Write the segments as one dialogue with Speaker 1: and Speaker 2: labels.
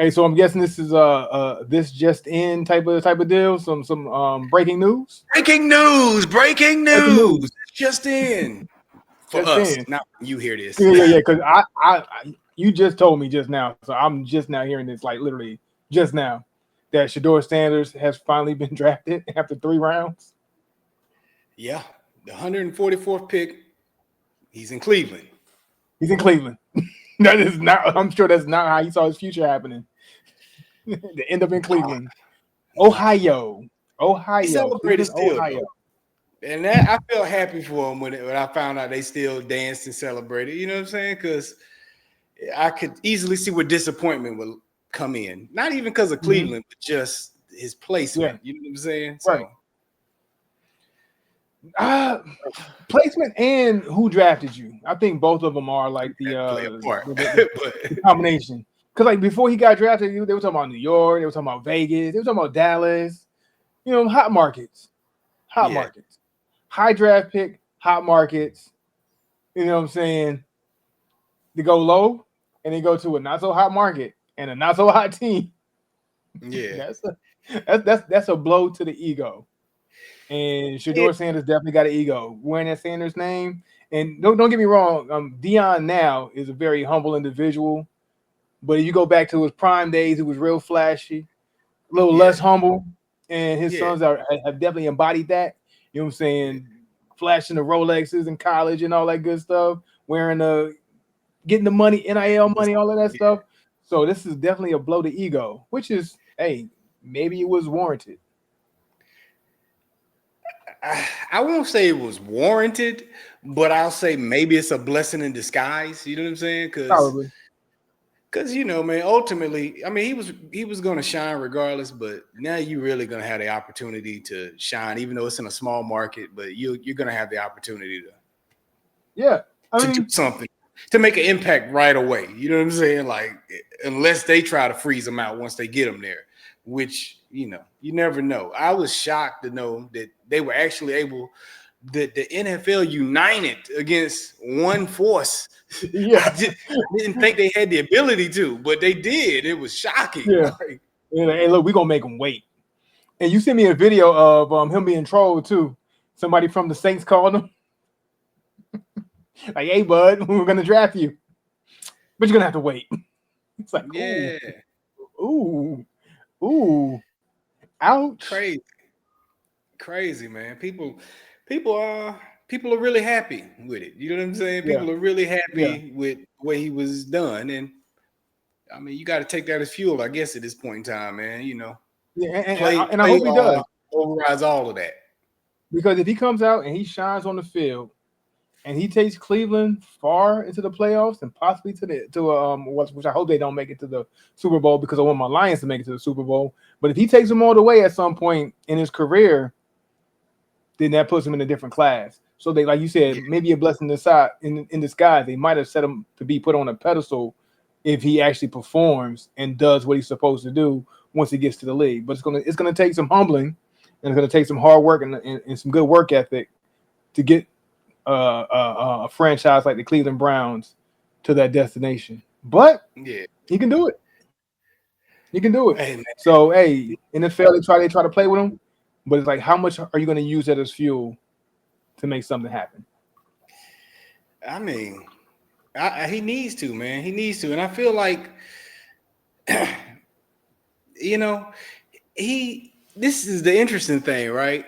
Speaker 1: Hey, so I'm guessing this is this just in type of deal. Some breaking news.
Speaker 2: Breaking news! Breaking
Speaker 1: Breaking
Speaker 2: news!
Speaker 1: news.
Speaker 2: Just in for
Speaker 1: Just
Speaker 2: us.
Speaker 1: in.
Speaker 2: Now you hear this.
Speaker 1: Yeah. Because you just told me just now, so I'm just now hearing this, like literally just now, that Shador Sanders has finally been drafted after 3 rounds.
Speaker 2: Yeah, the 144th pick. He's in Cleveland.
Speaker 1: He's in Cleveland. That is not. I'm sure that's not how he saw his future happening. To end up in Cleveland,
Speaker 2: He, he celebrated
Speaker 1: Cleveland,
Speaker 2: still
Speaker 1: Ohio.
Speaker 2: though, and that I felt happy for him when I found out they still danced and celebrated. You know what I'm saying? Because I could easily see where disappointment would come in. Not even because of
Speaker 1: Mm-hmm.
Speaker 2: Cleveland, but just his
Speaker 1: Yeah,
Speaker 2: placement. You know what I'm saying?
Speaker 1: right.
Speaker 2: So
Speaker 1: Uh, Placement and who drafted you. I think both of them are like
Speaker 2: that play a part.
Speaker 1: the
Speaker 2: But
Speaker 1: combination. Because like before he got drafted, they were talking about New York, they were talking about Vegas, they were talking about Dallas. Hot markets, hot
Speaker 2: yeah,
Speaker 1: markets, high draft pick, hot markets. You know what I'm saying? They go low and they go to a not so hot market and a not so hot team.
Speaker 2: yeah.
Speaker 1: That's a blow to the ego. And
Speaker 2: Yeah.
Speaker 1: Shador Sanders definitely got an ego wearing that Sanders name. And don't get me wrong, Dion now is a very humble individual. But if you go back to his prime days, he was real flashy, a little
Speaker 2: Yeah,
Speaker 1: less humble. And his
Speaker 2: yeah.
Speaker 1: sons have definitely embodied that. You know what I'm saying? Flashing the Rolexes in college and all that good stuff, wearing getting the money, NIL money, all of that
Speaker 2: Yeah.
Speaker 1: stuff. So this is definitely a blow to ego, which is, hey, maybe it was warranted.
Speaker 2: I won't say it was warranted, but I'll say maybe it's a blessing in disguise. You know what I'm saying?
Speaker 1: Probably.
Speaker 2: Because man, ultimately, I mean, he was going to shine regardless. But now you really going to have the opportunity to shine, even though it's in a small market. But you're going to have the opportunity
Speaker 1: Yeah. I
Speaker 2: to do
Speaker 1: mean,
Speaker 2: something to make an impact right away. You know what I'm saying? Like unless they try to freeze them out once they get them there, which you never know. I was shocked to know that they were actually able that the NFL united against one force.
Speaker 1: yeah.
Speaker 2: I didn't think they had the ability to, but they did. It was shocking.
Speaker 1: Yeah.
Speaker 2: Like,
Speaker 1: And, hey, look, we're gonna make him wait. And you sent me a video of him being trolled too. Somebody from the Saints called him. Like, hey bud, we're gonna draft you. But you're gonna have to wait. It's like, ooh,
Speaker 2: yeah,
Speaker 1: ooh, ooh, ouch.
Speaker 2: crazy, crazy, man. People are people are really happy with it. You know what I'm saying?
Speaker 1: Yeah,
Speaker 2: People are really
Speaker 1: yeah.
Speaker 2: happy with the way he was done, and I mean, you got to take that as fuel, I guess, at this point in time, man.
Speaker 1: Yeah,
Speaker 2: Play
Speaker 1: and I
Speaker 2: play
Speaker 1: hope he does.
Speaker 2: overrides all of that.
Speaker 1: Because if he comes out and he shines on the field and he takes Cleveland far into the playoffs and possibly which I hope they don't make it to the Super Bowl because I want my Lions to make it to the Super Bowl. But if he takes them all the way at some point in his career, then that puts him in a different class. So they, like you said,
Speaker 2: Yeah,
Speaker 1: maybe a blessing in disguise. They might have set him to be put on a pedestal if he actually performs and does what he's supposed to do once he gets to the league. But it's gonna take some humbling and it's gonna take some hard work and some good work ethic to get a franchise like the Cleveland Browns to that destination. But
Speaker 2: yeah.
Speaker 1: he can do it. He can do it.
Speaker 2: Hey, man.
Speaker 1: So hey, NFL they try to play with him, but it's like how much are you going to use that as fuel to make something happen?
Speaker 2: I mean, he needs to, man. He needs to, and I feel like, you know, he. This is the interesting thing, right?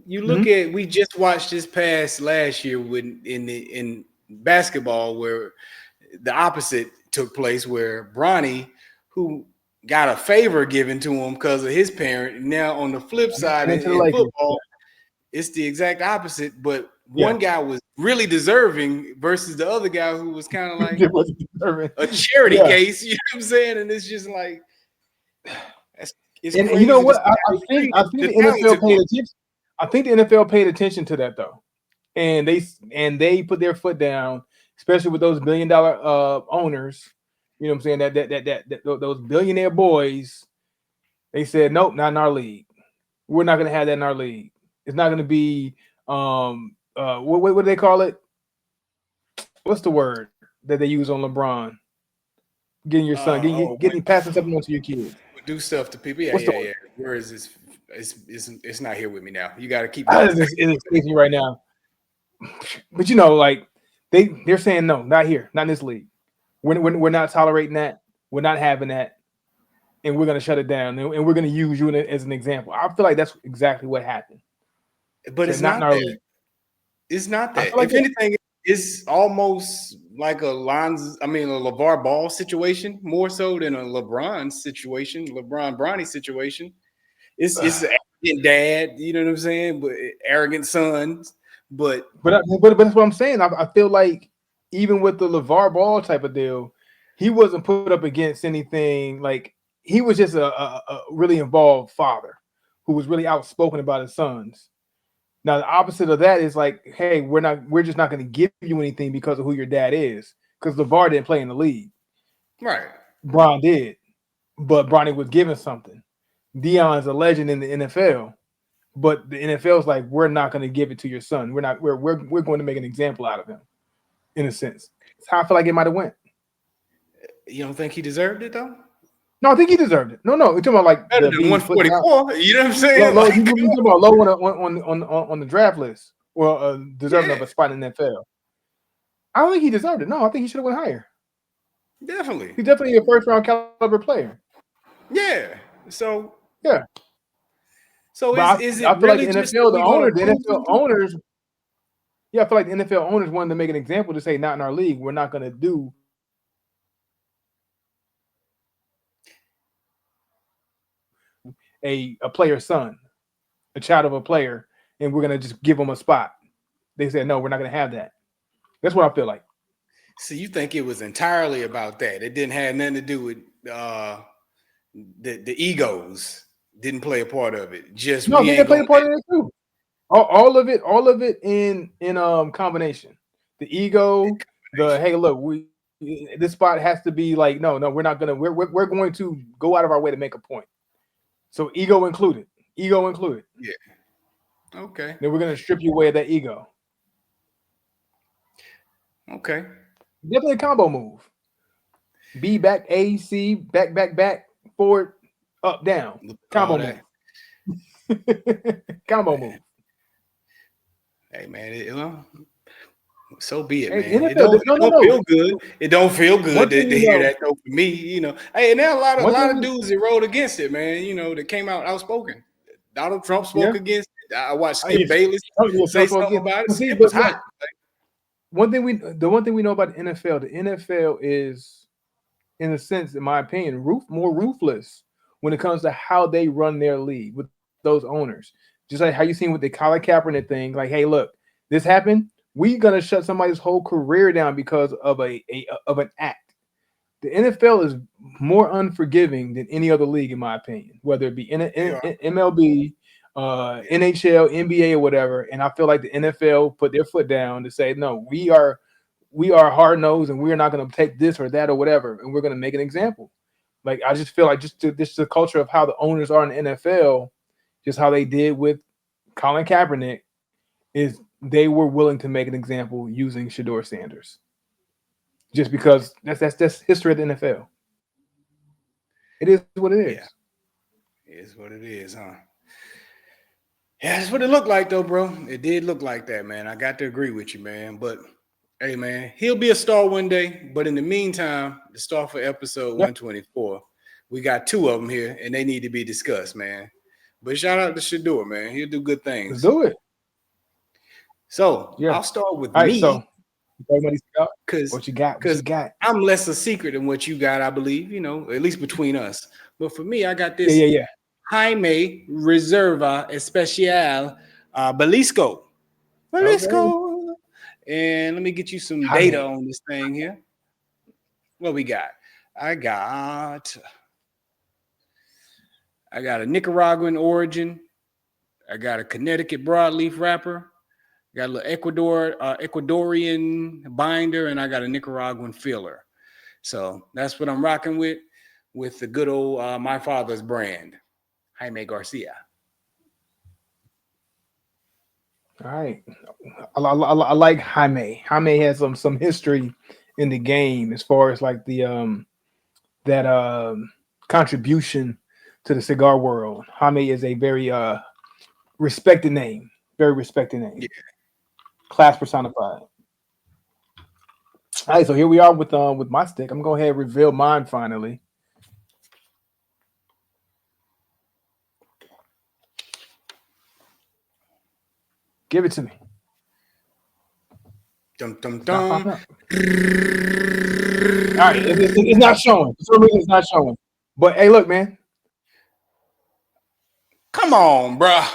Speaker 2: You look
Speaker 1: Mm-hmm.
Speaker 2: at we just watched this past last year when in basketball where the opposite took place, where Bronny, who got a favor given to him because of his parent, now on the flip side
Speaker 1: And
Speaker 2: in,
Speaker 1: into the
Speaker 2: in
Speaker 1: Lakers.
Speaker 2: football, it's the exact opposite. But
Speaker 1: Yeah.
Speaker 2: one guy was really deserving versus the other guy who was kind of like
Speaker 1: It wasn't deserving.
Speaker 2: a charity
Speaker 1: Yeah.
Speaker 2: case. You know what I'm saying? And it's just like that's it's
Speaker 1: And you know
Speaker 2: crazy to
Speaker 1: what?
Speaker 2: see how they
Speaker 1: I
Speaker 2: treated
Speaker 1: think
Speaker 2: the
Speaker 1: the NFL
Speaker 2: talented
Speaker 1: paid
Speaker 2: one.
Speaker 1: attention. I think the NFL paid attention to that though, and they put their foot down, especially with those $1 billion owners. You know what I'm saying? Those billionaire boys. They said nope, not in our league. We're not going to have that in our league. It's not going to be what do they call it? What's the word that they use on LeBron? getting your son,
Speaker 2: Oh,
Speaker 1: getting passing something on to your kids.
Speaker 2: do stuff to people. Yeah,
Speaker 1: What's the
Speaker 2: yeah,
Speaker 1: word?
Speaker 2: yeah. Where is this? It's not here with me now. You got to keep going.
Speaker 1: It escapes me right now. But you know, like they're saying no, not here, not in this league. We're not tolerating that. We're not having that, and we're gonna shut it down, and we're gonna use you as an example. I feel like that's exactly what happened.
Speaker 2: But
Speaker 1: Said
Speaker 2: it's
Speaker 1: not in
Speaker 2: not
Speaker 1: our
Speaker 2: that.
Speaker 1: league.
Speaker 2: It's not
Speaker 1: I
Speaker 2: that.
Speaker 1: feel like
Speaker 2: If
Speaker 1: that.
Speaker 2: anything, it's almost like a LeVar Ball situation more so than a LeBron situation, LeBron Bronny situation. It's an arrogant dad, you know what I'm saying? But arrogant sons. But
Speaker 1: But that's what I'm saying. I feel like even with the LeVar Ball type of deal, he wasn't put up against anything. Like he was just a really involved father who was really outspoken about his sons. Now the opposite of that is like, hey, we're just not going to give you anything because of who your dad is. Because LeVar didn't play in the league,
Speaker 2: right.
Speaker 1: Bron did, but Bronny was given something. Dion's a legend in the NFL, but the NFL's like, we're not going to give it to your son. We're not. We're going to make an example out of him, in a sense. That's how I feel like it might have went.
Speaker 2: You don't think he deserved it though?
Speaker 1: No, I think he deserved it. No, you're talking about like
Speaker 2: Better
Speaker 1: the
Speaker 2: than
Speaker 1: being put down
Speaker 2: 144. You know what I'm
Speaker 1: low.
Speaker 2: saying?
Speaker 1: Low
Speaker 2: Like,
Speaker 1: you
Speaker 2: come
Speaker 1: talking
Speaker 2: on.
Speaker 1: about low on the draft list, or deserving of
Speaker 2: Yeah,
Speaker 1: a spot in the NFL. I don't think he deserved it. No, I think he should have went higher.
Speaker 2: definitely.
Speaker 1: He's definitely a first round caliber player.
Speaker 2: Yeah. So
Speaker 1: Yeah,
Speaker 2: so
Speaker 1: but
Speaker 2: is
Speaker 1: I
Speaker 2: it
Speaker 1: feel like
Speaker 2: really just that we're gonna
Speaker 1: The
Speaker 2: prove
Speaker 1: NFL
Speaker 2: something?
Speaker 1: owners, yeah, I feel like the NFL owners wanted to make an example to say, not in our league. We're not going to do a player's son, a child of a player, and we're going to just give him a spot. They said, no, we're not going to have that. That's what I feel like.
Speaker 2: So you think it was entirely about that? It didn't have nothing to do with uh the egos didn't play a part of it. Just
Speaker 1: No, I
Speaker 2: we
Speaker 1: think they
Speaker 2: ain't
Speaker 1: played
Speaker 2: gonna
Speaker 1: a part in it too. All of it in combination. The
Speaker 2: let
Speaker 1: ego, the
Speaker 2: combination.
Speaker 1: hey, look, we this spot has to be like, no, we're not gonna, we're going to go out of our way to make a point. So ego included.
Speaker 2: Yeah. Okay.
Speaker 1: Then we're gonna strip you away of that ego.
Speaker 2: Okay.
Speaker 1: Definitely a combo move. B back, A, C, back, forward, up, down.
Speaker 2: Look at all
Speaker 1: Combo
Speaker 2: that.
Speaker 1: move. Combo
Speaker 2: Man.
Speaker 1: move.
Speaker 2: Hey man, well, so be it,
Speaker 1: Hey,
Speaker 2: man.
Speaker 1: NFL,
Speaker 2: It don't
Speaker 1: no.
Speaker 2: feel good. It don't feel
Speaker 1: One
Speaker 2: good
Speaker 1: thing
Speaker 2: to
Speaker 1: we
Speaker 2: hear
Speaker 1: know,
Speaker 2: that though for me, you know. Hey, and there are a
Speaker 1: one
Speaker 2: lot
Speaker 1: thing
Speaker 2: of
Speaker 1: we,
Speaker 2: dudes that rode against it, man, you know, that came out outspoken. Donald Trump spoke
Speaker 1: yeah.
Speaker 2: against it. I watched
Speaker 1: I
Speaker 2: Skip Bayless say
Speaker 1: Trump
Speaker 2: something
Speaker 1: again.
Speaker 2: about it.
Speaker 1: But see,
Speaker 2: Skip was hot.
Speaker 1: the one thing we know about the NFL is, in a sense, in my opinion, more ruthless when it comes to how they run their league with those owners. Just like how you seen with the Colin Kaepernick thing, like, hey, look, this happened. We gonna shut somebody's whole career down because of of an act. The NFL is more unforgiving than any other league, in my opinion, whether it be
Speaker 2: They are.
Speaker 1: MLB,
Speaker 2: Yeah.
Speaker 1: NHL, NBA, or whatever. And I feel like the NFL put their foot down to say, no, we are hard nosed, and we're not going to take this or that or whatever, and we're going to make an example. Like I just feel like this is the culture of how the owners are in the NFL, just how they did with Colin Kaepernick, is they were willing to make an example using Shador Sanders, just because that's history of the NFL. It is what it is.
Speaker 2: Yeah. It is what it is, huh? Yeah, that's what it looked like though, bro. It did look like that, man. I got to agree with you, man. But hey, man, he'll be a star one day. But in the meantime, the star for episode
Speaker 1: Yeah,
Speaker 2: 124, we got two of them here, and they need to be discussed, man. But shout out to Shador, man. He'll do good
Speaker 1: let's
Speaker 2: things.
Speaker 1: do it.
Speaker 2: So
Speaker 1: Yeah.
Speaker 2: I'll start with
Speaker 1: All right. So
Speaker 2: me
Speaker 1: you talking about these scouts?
Speaker 2: because
Speaker 1: What you got? What you
Speaker 2: because
Speaker 1: got?
Speaker 2: I'm less a secret than what you got, I believe, you know, at least between us. But for me, I got
Speaker 1: Yeah,
Speaker 2: this
Speaker 1: yeah, yeah.
Speaker 2: Jaime Reserva Especial Belisco.
Speaker 1: Okay.
Speaker 2: Belisco. And let me get you some data
Speaker 1: Jaime.
Speaker 2: on this thing here. What we got? I got I got a Nicaraguan origin. I got a Connecticut broadleaf wrapper. Got a little Ecuadorian binder, and I got a Nicaraguan filler. So that's what I'm rocking with the good old my father's brand, Jaime Garcia.
Speaker 1: All right. I like Jaime. Jaime has some history in the game as far as like the that contribution to the cigar world. Jaime is a very respected name, very respected
Speaker 2: Yeah.
Speaker 1: name, class personified. All right, so here we are with my stick. I'm gonna go ahead and reveal mine finally. Give it to me.
Speaker 2: Dum dum
Speaker 1: It's not
Speaker 2: dum.
Speaker 1: popping up. All right, it's not showing. For some reason, it's not showing. But hey, look, man.
Speaker 2: Come on, bruh.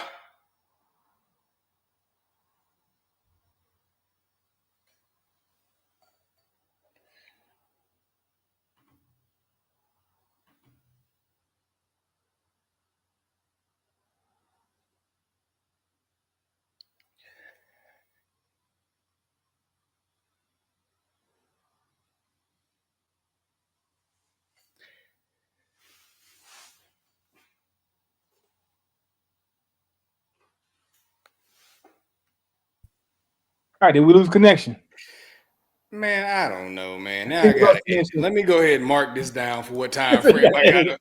Speaker 1: All right, did we lose connection?
Speaker 2: Man, I don't know, man.
Speaker 1: I
Speaker 2: Now I
Speaker 1: think we
Speaker 2: gotta
Speaker 1: lost
Speaker 2: edit.
Speaker 1: connection.
Speaker 2: Let me go ahead and mark this down for what time
Speaker 1: So you
Speaker 2: frame
Speaker 1: gotta
Speaker 2: I
Speaker 1: edit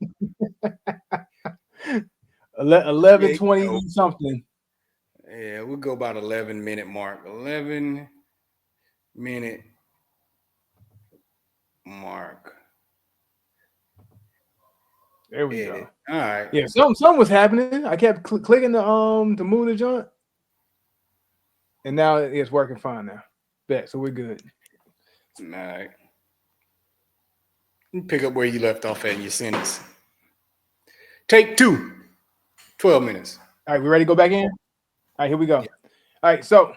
Speaker 2: gotta
Speaker 1: it. 11,
Speaker 2: create.
Speaker 1: 20 something.
Speaker 2: Yeah, we'll go about 11-minute mark. 11-minute mark.
Speaker 1: There we
Speaker 2: Edit.
Speaker 1: go.
Speaker 2: All right.
Speaker 1: Yeah, something was happening. I kept clicking to move the joint, and now it's working fine now. Bet, so we're good.
Speaker 2: All right. You pick up where you left off at in your sentence. Take two. 12 minutes.
Speaker 1: All right, we ready to go back in? All right, here we go.
Speaker 2: Yeah.
Speaker 1: All right, so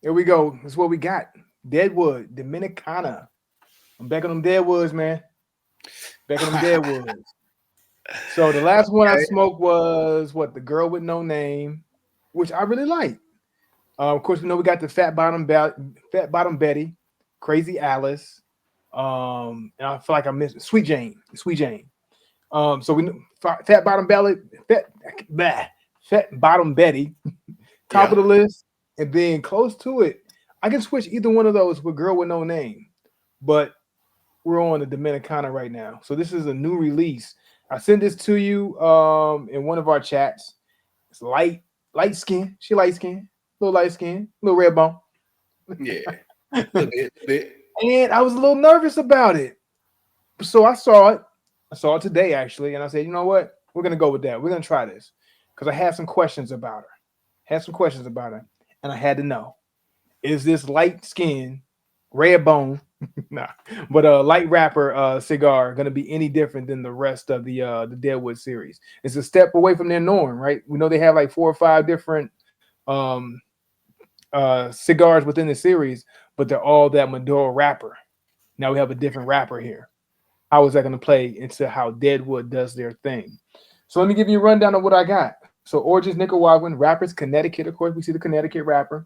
Speaker 1: here we go. This is what we got. Deadwood, Dominicana. I'm back on them Deadwoods, man. Back on them Deadwoods. So the last one I
Speaker 2: Okay.
Speaker 1: smoked was what? The Girl with No Name, which I really like. Of course, we know we got the Fat Bottom Betty, Crazy Alice, and I feel like I missed Sweet Jane, Sweet Jane. So we know Fat Bottom Belly, Fat Bottom Betty, top
Speaker 2: Yeah.
Speaker 1: of the list, and then close to it. I can switch either one of those with Girl with No Name, but we're on the Dominicana right now. So this is a new release. I sent this to you in one of our chats. It's light skin. She light skin, little light skin, little red bone.
Speaker 2: Yeah. A little bit. Bit.
Speaker 1: And I was a little nervous about it. So I saw it. I saw it today actually, and I said, you know what? We're gonna go with that. We're gonna try this because I had some questions about her. Had some questions about her, and I had to know: is this light skin, red bone, nah, but a light wrapper cigar gonna be any different than the rest of the Deadwood series? It's a step away from their norm, right? We know they have like 4 or 5 different um cigars within the series, but they're all that Maduro wrapper. Now we have a different wrapper here. How is that going to play into how Deadwood does their thing? So let me give you a rundown of what I got. So Origins Nicaraguan, wrappers Connecticut, of course we see the Connecticut wrapper.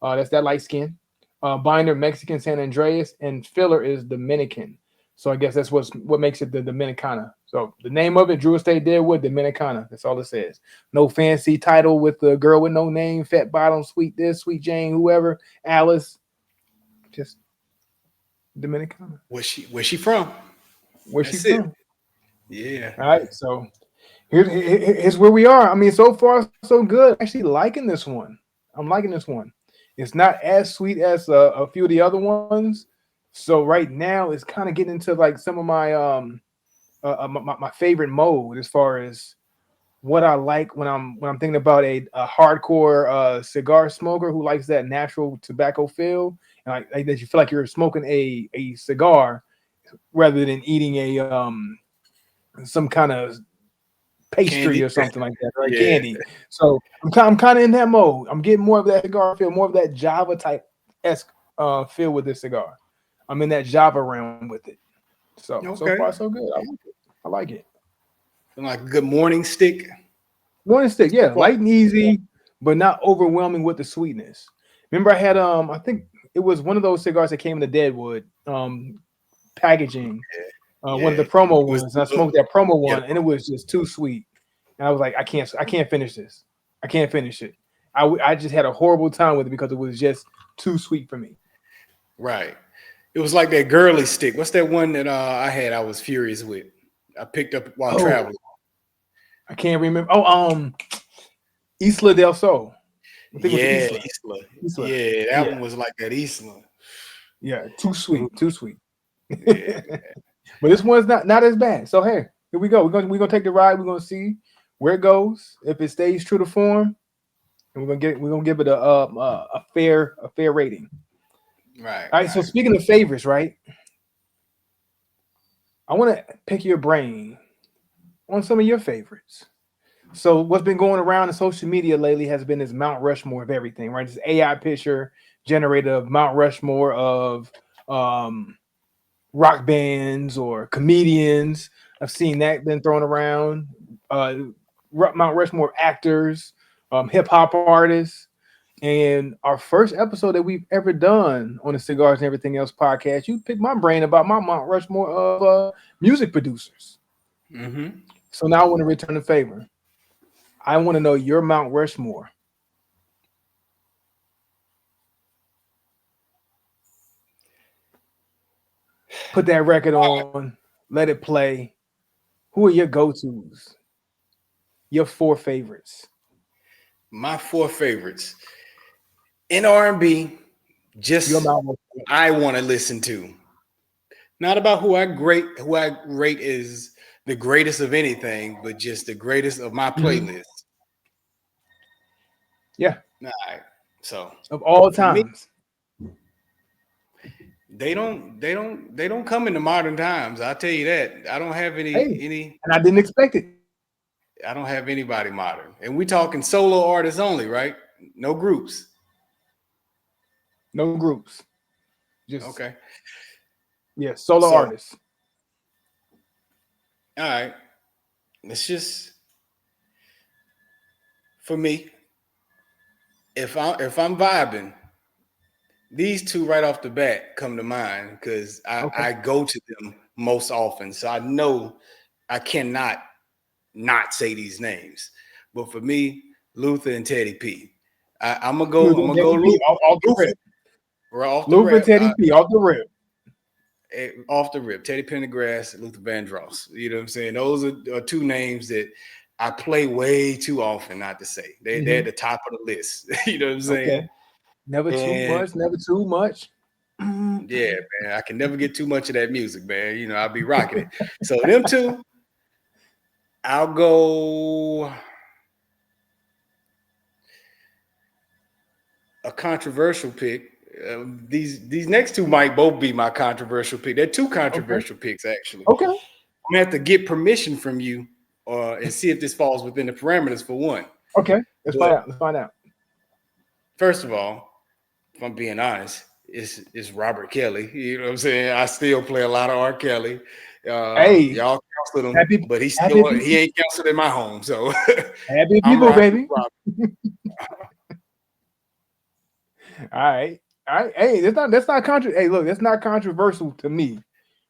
Speaker 1: That's that light skin. Binder Mexican San Andreas, and filler is Dominican. So I guess that's what makes it the Dominicana. So the name of it, Drew Estate Deadwood Dominicana. That's all it says. No fancy title with the girl with no name, fat bottom, sweet this, sweet Jane, whoever, Alice. Just Dominicana.
Speaker 2: Where's she from?
Speaker 1: Where's she
Speaker 2: That's it.
Speaker 1: from?
Speaker 2: Yeah.
Speaker 1: All right. So here's where we are. I mean, so far so good. I'm actually liking this one. I'm liking this one. It's not as sweet as a few of the other ones. So right now, it's kind of getting into like some of my favorite mode as far as what I like when I'm thinking about a hardcore cigar smoker who likes that natural tobacco feel, and like that you feel like you're smoking a cigar rather than eating a some kind of pastry
Speaker 2: Candy.
Speaker 1: or something like that, right?
Speaker 2: Yeah.
Speaker 1: Candy. So I'm kind of in that mode. I'm getting more of that cigar feel, more of that Java type esque feel with this cigar. I'm in that Java realm with it. So far
Speaker 2: Okay.
Speaker 1: so good. I like it. I like it.
Speaker 2: Like a good morning stick.
Speaker 1: Morning stick,
Speaker 2: So
Speaker 1: yeah,
Speaker 2: far.
Speaker 1: light and easy, but not overwhelming with the sweetness. Remember, I had I think it was one of those cigars that came in the Deadwood packaging, one of
Speaker 2: Yeah.
Speaker 1: the promo
Speaker 2: It was
Speaker 1: ones. And I smoked that promo
Speaker 2: yeah.
Speaker 1: one, and it was just too sweet. And I was like, I can't finish this. I can't finish it. I just had a horrible time with it because it was just too sweet for me.
Speaker 2: Right. It was like that girly stick. What's that one that I had? I was furious with. I picked up while
Speaker 1: Oh,
Speaker 2: traveling.
Speaker 1: I can't remember. Oh, Isla del Sol. I think it was
Speaker 2: Yeah,
Speaker 1: Isla.
Speaker 2: Isla.
Speaker 1: Isla.
Speaker 2: Yeah, that
Speaker 1: Yeah.
Speaker 2: one was like that Isla.
Speaker 1: Yeah. Too
Speaker 2: Ooh,
Speaker 1: sweet. Too sweet.
Speaker 2: yeah.
Speaker 1: But this one's not as bad. So hey, here we go. We're gonna take the ride. We're gonna see where it goes. If it stays true to form, and we're gonna give it a fair rating.
Speaker 2: Right,
Speaker 1: All right. So
Speaker 2: right.
Speaker 1: speaking of favorites, right? I want to pick your brain on some of your favorites. So what's been going around in social media lately has been this Mount Rushmore of everything, right? This AI picture generated of Mount Rushmore of um, rock bands or comedians. I've seen that been thrown around. Uh, Mount Rushmore actors, hip hop artists, and our first episode that we've ever done on the Cigars and Everything Else podcast, you picked my brain about my Mount Rushmore of music producers.
Speaker 2: Mm-hmm.
Speaker 1: So now I want to return the favor. I want to know your Mount Rushmore. Put that record on, let it play. Who are your go-tos? Your four favorites.
Speaker 2: My four favorites in R&B,
Speaker 1: Your
Speaker 2: just
Speaker 1: Mount Rushmore.
Speaker 2: I want to listen to. Not about who I rate is the greatest of anything, but just the greatest of my
Speaker 1: Mhm.
Speaker 2: playlist.
Speaker 1: Yeah,
Speaker 2: All right. So
Speaker 1: of all
Speaker 2: for me,
Speaker 1: times.
Speaker 2: they don't come into modern times. I'll tell you that. I don't have
Speaker 1: Hey,
Speaker 2: any
Speaker 1: and I didn't expect it.
Speaker 2: I don't have anybody modern. And we talking solo artists only, right? No groups.
Speaker 1: No groups, just
Speaker 2: Okay.
Speaker 1: yeah, solo
Speaker 2: So
Speaker 1: artists.
Speaker 2: all right. It's just for me, if I'm vibing, these two right off the bat come to mind because I,
Speaker 1: Okay.
Speaker 2: I go to them most often. So I know I cannot not say these names. But for me, Luther and Teddy P. I'm gonna go. I'm
Speaker 1: Luther,
Speaker 2: gonna go
Speaker 1: Teddy P, off the
Speaker 2: Luther.
Speaker 1: rip.
Speaker 2: We're off the
Speaker 1: Luther,
Speaker 2: rep.
Speaker 1: Teddy P, off the rip.
Speaker 2: Off the rip. Teddy Pendergrass, Luther Vandross. You know what I'm saying? Those are two names that I play way too often not to say. They're at
Speaker 1: Hmm.
Speaker 2: the top of the list. You know what I'm
Speaker 1: Okay.
Speaker 2: saying?
Speaker 1: Never too
Speaker 2: And
Speaker 1: much. Never too much.
Speaker 2: yeah, man, I can never get too much of that music, man. You know, I'll be rocking it. So them two, I'll go a controversial pick. These next two might both be my controversial pick. They're two
Speaker 1: Okay.
Speaker 2: controversial picks, actually.
Speaker 1: Okay.
Speaker 2: I'm gonna have to get permission from you and see if this falls within the parameters for one.
Speaker 1: Okay. Let's
Speaker 2: But
Speaker 1: find out. Let's find out.
Speaker 2: first of all, if I'm being honest, it's Robert Kelly. You know what I'm saying? I still play a lot of R. Kelly.
Speaker 1: Hey,
Speaker 2: Y'all counseled him,
Speaker 1: happy,
Speaker 2: but
Speaker 1: happy
Speaker 2: he
Speaker 1: people,
Speaker 2: ain't counseled in my home. So
Speaker 1: happy
Speaker 2: I'm
Speaker 1: people,
Speaker 2: rocking with
Speaker 1: baby.
Speaker 2: Robert.
Speaker 1: All right. All right. Hey, that's not Hey, look, that's not controversial to me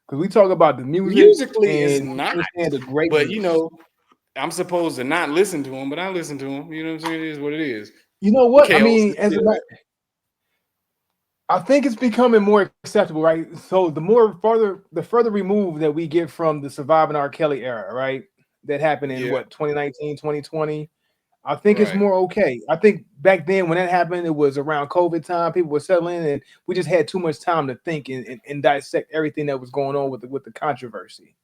Speaker 1: because we talk about the music
Speaker 2: Musically, it's
Speaker 1: and we
Speaker 2: not,
Speaker 1: understand the
Speaker 2: but
Speaker 1: greatness.
Speaker 2: I'm supposed to not listen to him, but I listen to him. You know what I'm saying? It is what it is.
Speaker 1: You know what? I
Speaker 2: Kels
Speaker 1: mean,
Speaker 2: is still
Speaker 1: I think it's becoming more acceptable, right? So the further removed that we get from the surviving R. Kelly era, right? That happened in
Speaker 2: yeah,
Speaker 1: what 2019, 2020. I think it's
Speaker 2: right.
Speaker 1: more okay. I think back then when that happened, it was around COVID time. People were settling, and we just had too much time to think and dissect everything that was going on with the controversy.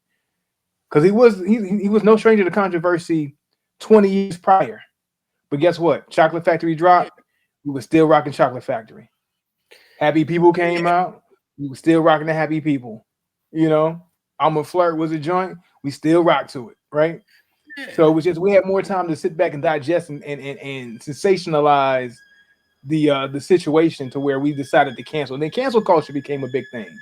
Speaker 1: Because he was no stranger to controversy 20 years prior. But guess what? Chocolate Factory
Speaker 2: Yeah,
Speaker 1: dropped. We were still rocking Chocolate Factory. Happy People came
Speaker 2: yeah,
Speaker 1: out. We were still rocking the Happy People. You know, I'm a Flirt was a joint. We still rock to it, right?
Speaker 2: yeah.
Speaker 1: So it was just we had more time to sit back and digest and sensationalize the situation to where we decided to cancel. And then cancel culture became a big thing.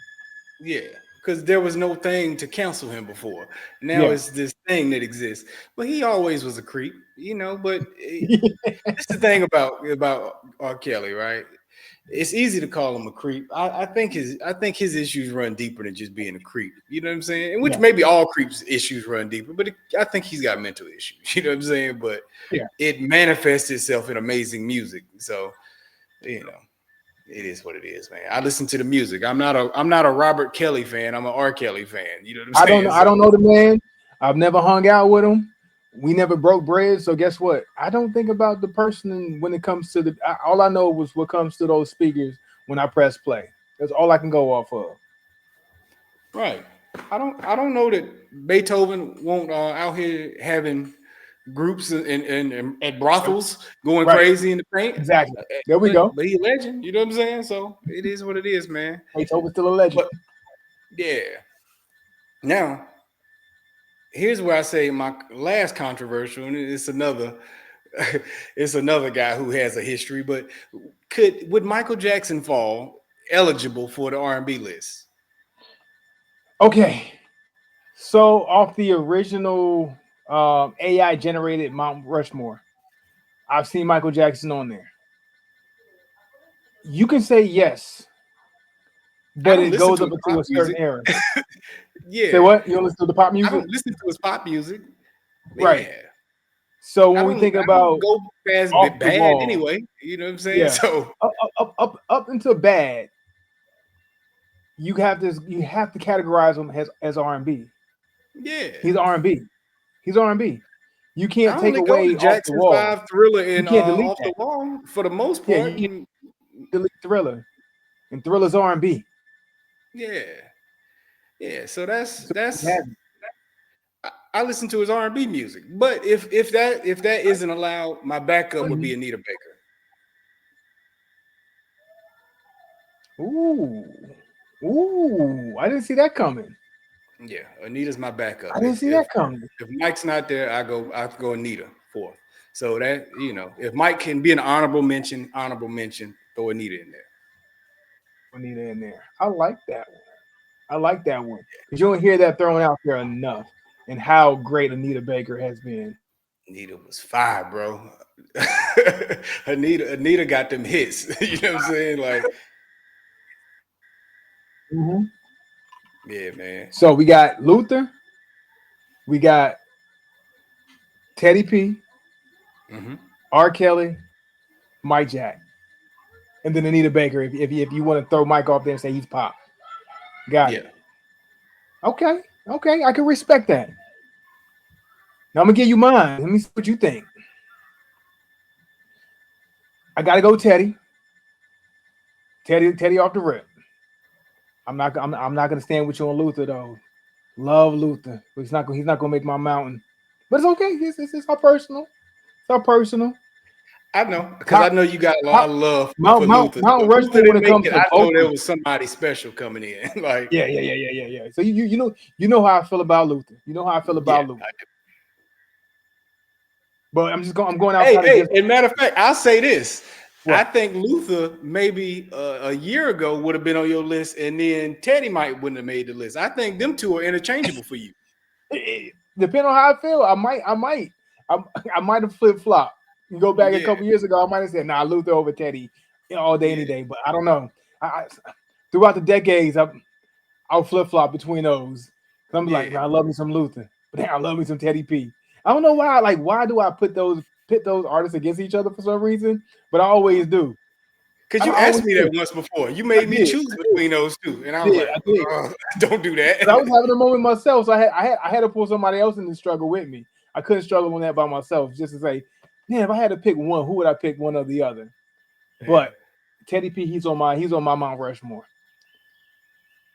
Speaker 2: Yeah, because there was no thing to cancel him before. Now
Speaker 1: Yeah.
Speaker 2: it's this thing that exists. But he always was a creep, you know. But that's the thing about R. Kelly, right? It's easy to call him a creep. I think his issues run deeper than just being a creep. You know what I'm saying? And which
Speaker 1: Yeah.
Speaker 2: maybe all creeps issues run deeper, but I think he's got mental issues. You know what I'm saying? But
Speaker 1: Yeah.
Speaker 2: it manifests itself in amazing music. So you know, It is what it is, man. I listen to the music. I'm not a Robert Kelly fan. I'm an R. Kelly fan. You know what I'm
Speaker 1: I don't know.
Speaker 2: saying?
Speaker 1: I
Speaker 2: So
Speaker 1: don't know the man. I've never hung out with him. We never broke bread. So guess what? I don't think about the person when it comes to all I know was what comes to those speakers when I press play. That's all I can go off of.
Speaker 2: right. I don't know that Beethoven won't out here having groups and at brothels going
Speaker 1: Right.
Speaker 2: crazy in the paint.
Speaker 1: Exactly.
Speaker 2: Uh,
Speaker 1: There we
Speaker 2: But
Speaker 1: go.
Speaker 2: but he a legend. You know what I'm saying? So it is what it is, man.
Speaker 1: Beethoven's still a legend.
Speaker 2: But yeah. Now here's where I say my last controversial, and it's another it's another guy who has a history, but would Michael Jackson fall eligible for the R&B list?
Speaker 1: Okay. So off the original AI generated Mount Rushmore, I've seen Michael Jackson on there. You can say yes,
Speaker 2: I
Speaker 1: but
Speaker 2: don't
Speaker 1: it
Speaker 2: listen
Speaker 1: goes
Speaker 2: to
Speaker 1: up
Speaker 2: his
Speaker 1: into
Speaker 2: pop
Speaker 1: a certain
Speaker 2: music.
Speaker 1: era. Say
Speaker 2: Yeah.
Speaker 1: what? You don't listen to the pop
Speaker 2: I
Speaker 1: music?
Speaker 2: don't listen to his pop music.
Speaker 1: Right.
Speaker 2: Yeah.
Speaker 1: So
Speaker 2: I
Speaker 1: when we
Speaker 2: don't
Speaker 1: think
Speaker 2: I don't
Speaker 1: about
Speaker 2: go past
Speaker 1: off the
Speaker 2: bad
Speaker 1: wall,
Speaker 2: anyway. You know what I'm saying?
Speaker 1: yeah,
Speaker 2: So
Speaker 1: up into bad, you have to categorize him as R and B.
Speaker 2: yeah.
Speaker 1: He's R and B. He's R and B. You can't
Speaker 2: I
Speaker 1: take
Speaker 2: only go
Speaker 1: away
Speaker 2: to
Speaker 1: off the
Speaker 2: Jackson
Speaker 1: wall.
Speaker 2: 5 Thriller
Speaker 1: You
Speaker 2: and
Speaker 1: can't delete
Speaker 2: Off the
Speaker 1: that.
Speaker 2: Wall for the most
Speaker 1: Yeah,
Speaker 2: part.
Speaker 1: you can't
Speaker 2: And
Speaker 1: delete Thriller, and Thriller's R and B.
Speaker 2: yeah. Yeah. So
Speaker 1: So you
Speaker 2: that's
Speaker 1: have it.
Speaker 2: I listen to his R&B music. But if that isn't allowed, my backup would be
Speaker 1: Mhm.
Speaker 2: Anita Baker.
Speaker 1: Ooh, ooh! I didn't see that coming.
Speaker 2: Yeah, Anita's my backup.
Speaker 1: I didn't
Speaker 2: If
Speaker 1: see
Speaker 2: if
Speaker 1: that coming.
Speaker 2: if Mike's not there, I go Anita fourth. So that if Mike can be an honorable mention, throw Anita in there.
Speaker 1: Anita in there. I like that one. I like that one because you don't hear that thrown out there enough. And how great Anita Baker has been.
Speaker 2: Anita was fire, bro. Anita got them hits. You know what I'm saying? Like,
Speaker 1: Mhm.
Speaker 2: yeah, man.
Speaker 1: So we got Luther, we got Teddy P,
Speaker 2: Hmm.
Speaker 1: R. Kelly, Mike Jack, and then Anita Baker. If you want to throw Mike off there and say he's pop, got
Speaker 2: Yeah.
Speaker 1: it. Okay, okay, I can respect that. Now I'm gonna give you mine. Let me see what you think. I gotta go Teddy. Teddy off the rip. I'm not gonna stand with you on Luther though. Love Luther, but he's not gonna make my mountain. But it's okay. It's all personal. It's all personal.
Speaker 2: I know, because I
Speaker 1: Top
Speaker 2: know you got a
Speaker 1: top
Speaker 2: lot of love for Luther. So
Speaker 1: Mount
Speaker 2: if Luther
Speaker 1: Rushmore when
Speaker 2: didn't
Speaker 1: it
Speaker 2: make
Speaker 1: comes
Speaker 2: it,
Speaker 1: to
Speaker 2: I know there
Speaker 1: vocals.
Speaker 2: was somebody special coming in. Like,
Speaker 1: Yeah. So you know how I feel about Luther. You know how I feel
Speaker 2: yeah.
Speaker 1: about Luther. But I'm going
Speaker 2: Hey,
Speaker 1: outside of
Speaker 2: hey,
Speaker 1: just
Speaker 2: and matter of fact, I'll say this. I
Speaker 1: what
Speaker 2: think Luther maybe a year ago would have been on your list, and then Teddy might wouldn't have made the list. I think them two are interchangeable for you.
Speaker 1: depending on how I feel, I, I might have flip flop. You go back a
Speaker 2: Yeah,
Speaker 1: couple years ago, I might have said, "Nah, Luther over Teddy, all day, any
Speaker 2: yeah,
Speaker 1: day." But I don't know. I throughout the decades, I'll flip flop between those. I'm like,
Speaker 2: yeah.
Speaker 1: man, I love me some Luther, but then I love me some Teddy P. I don't know why. Like, why do I pit those artists against each other for some reason? But I always do.
Speaker 2: Because
Speaker 1: I
Speaker 2: you asked
Speaker 1: always
Speaker 2: me
Speaker 1: do.
Speaker 2: that once before. You
Speaker 1: I
Speaker 2: made me
Speaker 1: did.
Speaker 2: choose between those two, and I was like,
Speaker 1: I did.
Speaker 2: don't do
Speaker 1: But I
Speaker 2: that.
Speaker 1: was having a moment myself, so I had to pull somebody else in the struggle with me. I couldn't struggle with that by myself. Just to say, man, if I had to pick one, who would I pick one or the other?
Speaker 2: Yeah.
Speaker 1: But Teddy P, he's on my Mount Rushmore.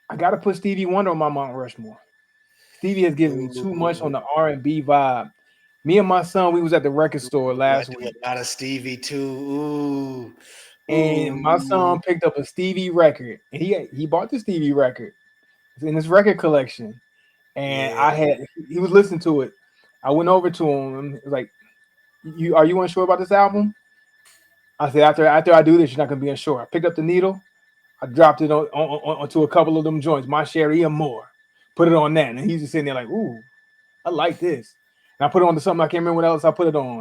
Speaker 1: I gotta put Stevie Wonder on my Mount Rushmore. Stevie has given me too much on
Speaker 2: Ooh,
Speaker 1: the R&B vibe. Me and my son, we was at the record store
Speaker 2: I
Speaker 1: last
Speaker 2: do
Speaker 1: week,
Speaker 2: a lot of Stevie too. Ooh,
Speaker 1: and my
Speaker 2: ooh,
Speaker 1: son picked up a Stevie record, and he bought the Stevie record. It's in his record collection, and
Speaker 2: yeah,
Speaker 1: he was listening to it. I went over to him and was like, "You are you unsure about this album?" I said, "After I do this, you're not gonna be unsure." I picked up the needle, I dropped it onto a couple of them joints, My Sherry and More. Put it on that, and he's just sitting there like, "Ooh, I like this." And I put it on to something I can't remember what else I put it on,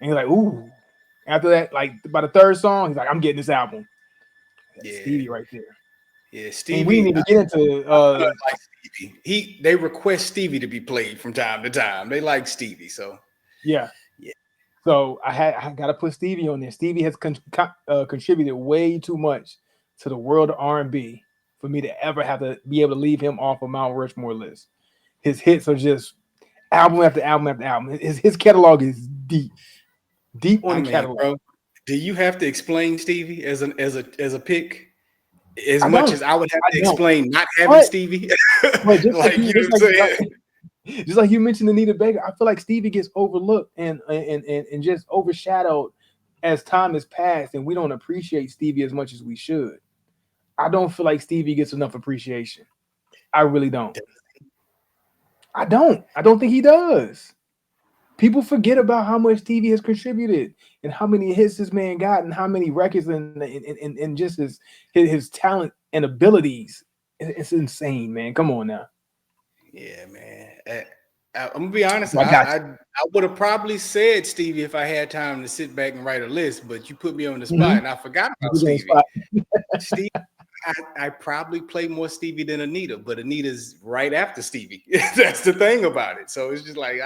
Speaker 1: and he's like, "Ooh." After that, like by the third song, he's like, "I'm getting this album." That's
Speaker 2: yeah,
Speaker 1: Stevie right there.
Speaker 2: yeah.
Speaker 1: And we
Speaker 2: Stevie,
Speaker 1: didn't even get into
Speaker 2: I like Stevie. They request Stevie to be played from time to time. They like Stevie, so
Speaker 1: yeah.
Speaker 2: yeah.
Speaker 1: So I got to put Stevie on there. Stevie has contributed way too much to the world of R&B for me to ever have to be able to leave him off of Mount Rushmore list. His hits are just album after album after album. His catalog is deep, deep on
Speaker 2: I
Speaker 1: the
Speaker 2: mean,
Speaker 1: catalog.
Speaker 2: bro, do you have to explain Stevie as a pick as
Speaker 1: I
Speaker 2: much
Speaker 1: don't,
Speaker 2: as I would have
Speaker 1: I
Speaker 2: to
Speaker 1: don't.
Speaker 2: explain not having
Speaker 1: But
Speaker 2: Stevie?
Speaker 1: just like
Speaker 2: Like,
Speaker 1: you,
Speaker 2: you know
Speaker 1: just
Speaker 2: what I'm
Speaker 1: like
Speaker 2: saying?
Speaker 1: just like you mentioned Anita Baker, I feel like Stevie gets overlooked and just overshadowed as time has passed, and we don't appreciate Stevie as much as we should. I don't feel like Stevie gets enough appreciation. I really don't. I don't. I don't think he does. People forget about how much Stevie has contributed and how many hits this man got and how many records and just his talent and abilities. It's insane, man. Come on now.
Speaker 2: Yeah, man. I'm gonna be honest.
Speaker 1: So I got
Speaker 2: I would have probably said Stevie if I had time to sit back and write a list, but you put me on the
Speaker 1: you.
Speaker 2: spot, and I forgot
Speaker 1: You
Speaker 2: about
Speaker 1: put me on the
Speaker 2: Stevie.
Speaker 1: spot.
Speaker 2: Steve, I probably play more Stevie than Anita, but Anita's right after Stevie. That's the thing about it. So it's just like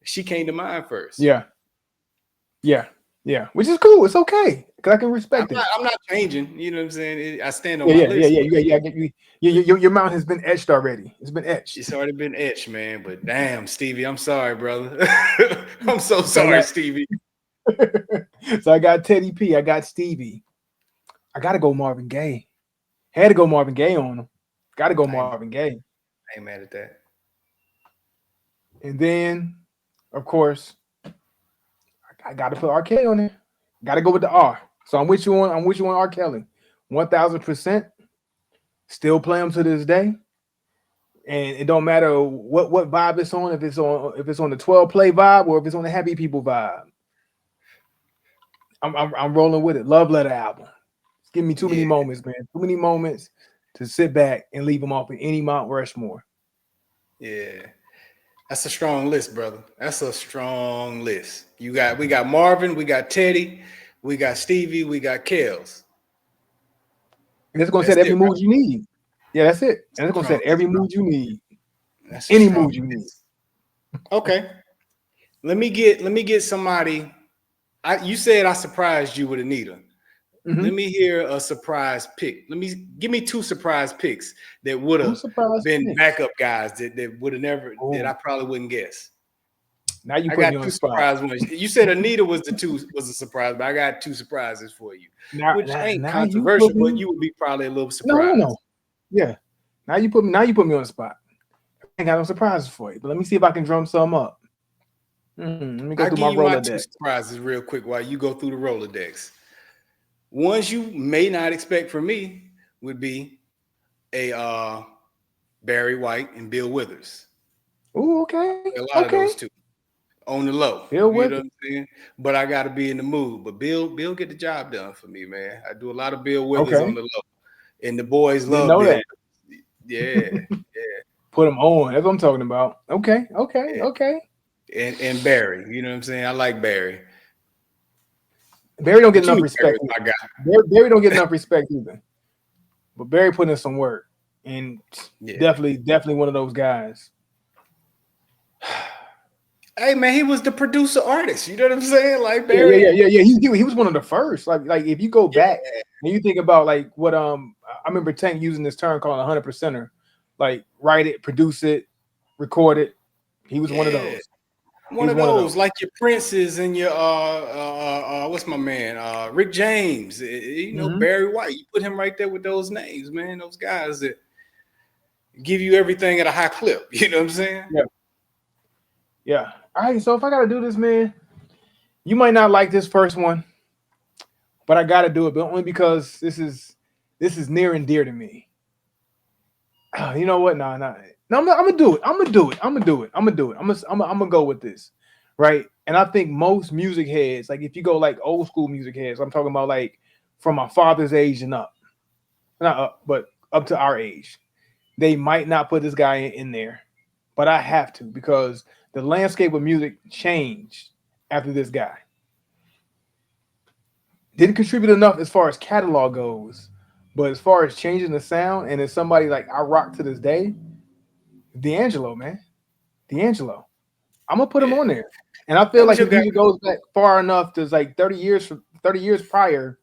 Speaker 2: she came to mind first.
Speaker 1: Yeah, yeah, yeah. Which is cool. It's okay because I can respect it.
Speaker 2: I'm not changing. You know what I'm saying? I stand on
Speaker 1: Yeah,
Speaker 2: my
Speaker 1: yeah, yeah,
Speaker 2: list,
Speaker 1: yeah,
Speaker 2: but
Speaker 1: yeah, yeah. Your mount has been etched already. It's been etched.
Speaker 2: it's already been etched, man. But damn, Stevie, I'm sorry, brother. I'm so
Speaker 1: So I
Speaker 2: sorry,
Speaker 1: got
Speaker 2: Stevie.
Speaker 1: so I got Teddy P. I got Stevie. I gotta go Marvin Gaye. Had to go Marvin Gaye on him. Gotta go
Speaker 2: I ain't,
Speaker 1: Marvin Gaye.
Speaker 2: I ain't mad at that.
Speaker 1: And then, of course, I gotta put R. Kelly on there. Gotta go with the R. So I'm with you on R. Kelly. 1000%. Still play him to this day. And it don't matter what vibe it's on, if it's on the 12 play vibe or if it's on the happy people vibe. I'm rolling with it. Love letter album. It's giving me too many
Speaker 2: Yeah,
Speaker 1: moments, man. Too many moments to sit back and leave them off in any Mount Rushmore.
Speaker 2: yeah. That's a strong list, brother. That's a strong list. We got Marvin, we got Teddy, we got Stevie, we got Kels.
Speaker 1: And it's gonna
Speaker 2: That's
Speaker 1: set every
Speaker 2: it, right?
Speaker 1: mood you need. Yeah, that's it. And it's gonna
Speaker 2: Strong
Speaker 1: set
Speaker 2: list,
Speaker 1: every
Speaker 2: bro.
Speaker 1: mood you need.
Speaker 2: That's a
Speaker 1: Any
Speaker 2: strong
Speaker 1: mood you need.
Speaker 2: list. Okay. Let me get somebody. You said I surprised you with Anita. Let
Speaker 1: Mm-hmm.
Speaker 2: me hear a surprise pick. Give me two surprise picks that would
Speaker 1: Two
Speaker 2: have
Speaker 1: surprise
Speaker 2: been
Speaker 1: picks.
Speaker 2: backup guys that would have never that
Speaker 1: Oh,
Speaker 2: I probably wouldn't guess.
Speaker 1: now you
Speaker 2: I
Speaker 1: put
Speaker 2: got
Speaker 1: me on
Speaker 2: two
Speaker 1: the spot.
Speaker 2: surprise ones. You said Anita was a surprise, but I got two surprises for you,
Speaker 1: Now,
Speaker 2: which
Speaker 1: now,
Speaker 2: ain't
Speaker 1: now you put
Speaker 2: controversial, but
Speaker 1: me.
Speaker 2: you would be probably a little
Speaker 1: No, no,
Speaker 2: surprised.
Speaker 1: no. Yeah. Now you put me on the spot. I ain't got no surprises for you. But let me see if I can drum some up. Let me go
Speaker 2: I'll
Speaker 1: through
Speaker 2: give
Speaker 1: my
Speaker 2: you my two
Speaker 1: Rolodex.
Speaker 2: surprises real quick while you go through the Rolodex. Ones you may not expect from me would be a Barry White and Bill Withers.
Speaker 1: Oh, okay.
Speaker 2: A lot of
Speaker 1: Okay.
Speaker 2: those two on the low.
Speaker 1: Bill
Speaker 2: You
Speaker 1: with
Speaker 2: know what I'm saying? But I got to be in the mood. But Bill get the job done for me, man. I do a lot of Bill Withers on
Speaker 1: okay.
Speaker 2: the low, and the boys
Speaker 1: Didn't
Speaker 2: love
Speaker 1: know
Speaker 2: Bill.
Speaker 1: that.
Speaker 2: Yeah,
Speaker 1: Put them on. That's what I'm talking about. Okay. Okay.
Speaker 2: yeah.
Speaker 1: Okay.
Speaker 2: And Barry. You know what I'm saying? I like Barry,
Speaker 1: Barry don't get
Speaker 2: but you
Speaker 1: enough
Speaker 2: knew Barry
Speaker 1: respect
Speaker 2: was
Speaker 1: either.
Speaker 2: my guy.
Speaker 1: Barry don't get enough respect either. But Barry put in some work. And
Speaker 2: Yeah.
Speaker 1: definitely one of those guys.
Speaker 2: Hey man, he was the producer artist. You know what I'm saying? Like
Speaker 1: Yeah, yeah,
Speaker 2: Barry.
Speaker 1: yeah, yeah, yeah. He was one of the first. Like if you go back
Speaker 2: Yeah,
Speaker 1: and you think about like what I remember Tank using this term called 100%er, like write it, produce it, record it. He was one of
Speaker 2: yeah.
Speaker 1: those. He
Speaker 2: One
Speaker 1: was
Speaker 2: of
Speaker 1: one of
Speaker 2: those,
Speaker 1: those.
Speaker 2: like your Princes and your what's my man, Rick James.
Speaker 1: Hmm.
Speaker 2: Barry White. You put him right there with those names, man. Those guys that give you everything at a high clip. You know what I'm saying?
Speaker 1: Yeah, yeah. All right. So if I gotta do this, man, you might not like this first one, but I gotta do it, but only because this is near and dear to me. You know what? No, no, no. I'm gonna do it. I'm gonna do it. I'm gonna do it. I'm gonna do it. I'm gonna go with this, right? And I think most music heads, like if you go like old school music heads, I'm talking about like from my father's age and up, not up, but up to our age, they might not put this guy in there, but I have to because the landscape of music changed after this guy. Didn't contribute enough as far as catalog goes, but as far as changing the sound and as somebody like I rock to this day, D'Angelo, man. D'Angelo. I'm gonna put him
Speaker 2: Yeah.
Speaker 1: on there. And I feel
Speaker 2: That was
Speaker 1: like
Speaker 2: your
Speaker 1: his
Speaker 2: guy.
Speaker 1: music goes back far enough to like 30 years from 30 years prior.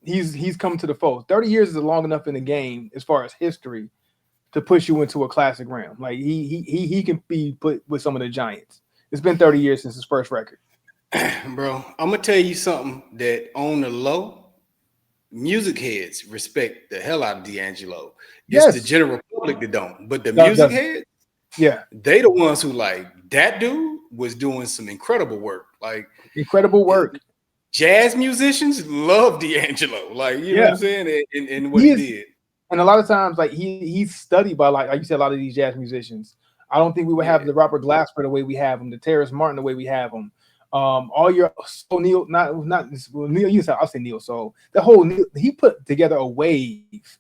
Speaker 1: He's come to the fold. 30 years is long enough in the game as far as history to push you into a classic realm. Like he can be put with some of the giants. It's been 30 years since his first record.
Speaker 2: Bro, I'm gonna tell you something that on the low, music heads respect the hell out of D'Angelo. It's the
Speaker 1: Yes,
Speaker 2: general public that don't. But the
Speaker 1: that
Speaker 2: music
Speaker 1: does.
Speaker 2: heads,
Speaker 1: Yeah,
Speaker 2: they the ones who like that dude was doing some incredible work. Like
Speaker 1: incredible
Speaker 2: it-
Speaker 1: work.
Speaker 2: jazz musicians love D'Angelo. Like, you know what
Speaker 1: Yeah,
Speaker 2: I'm saying? And what
Speaker 1: he
Speaker 2: he
Speaker 1: is,
Speaker 2: did.
Speaker 1: and a lot of times like he's studied by like you said, a lot of these jazz musicians. I don't think we would have
Speaker 2: Yeah.
Speaker 1: the Robert Glasper the way we have him, the Terrace Martin the way we have him. All your so Neil, not well, Neil. You said I'll say Neil. So the whole Neil, he put together a wave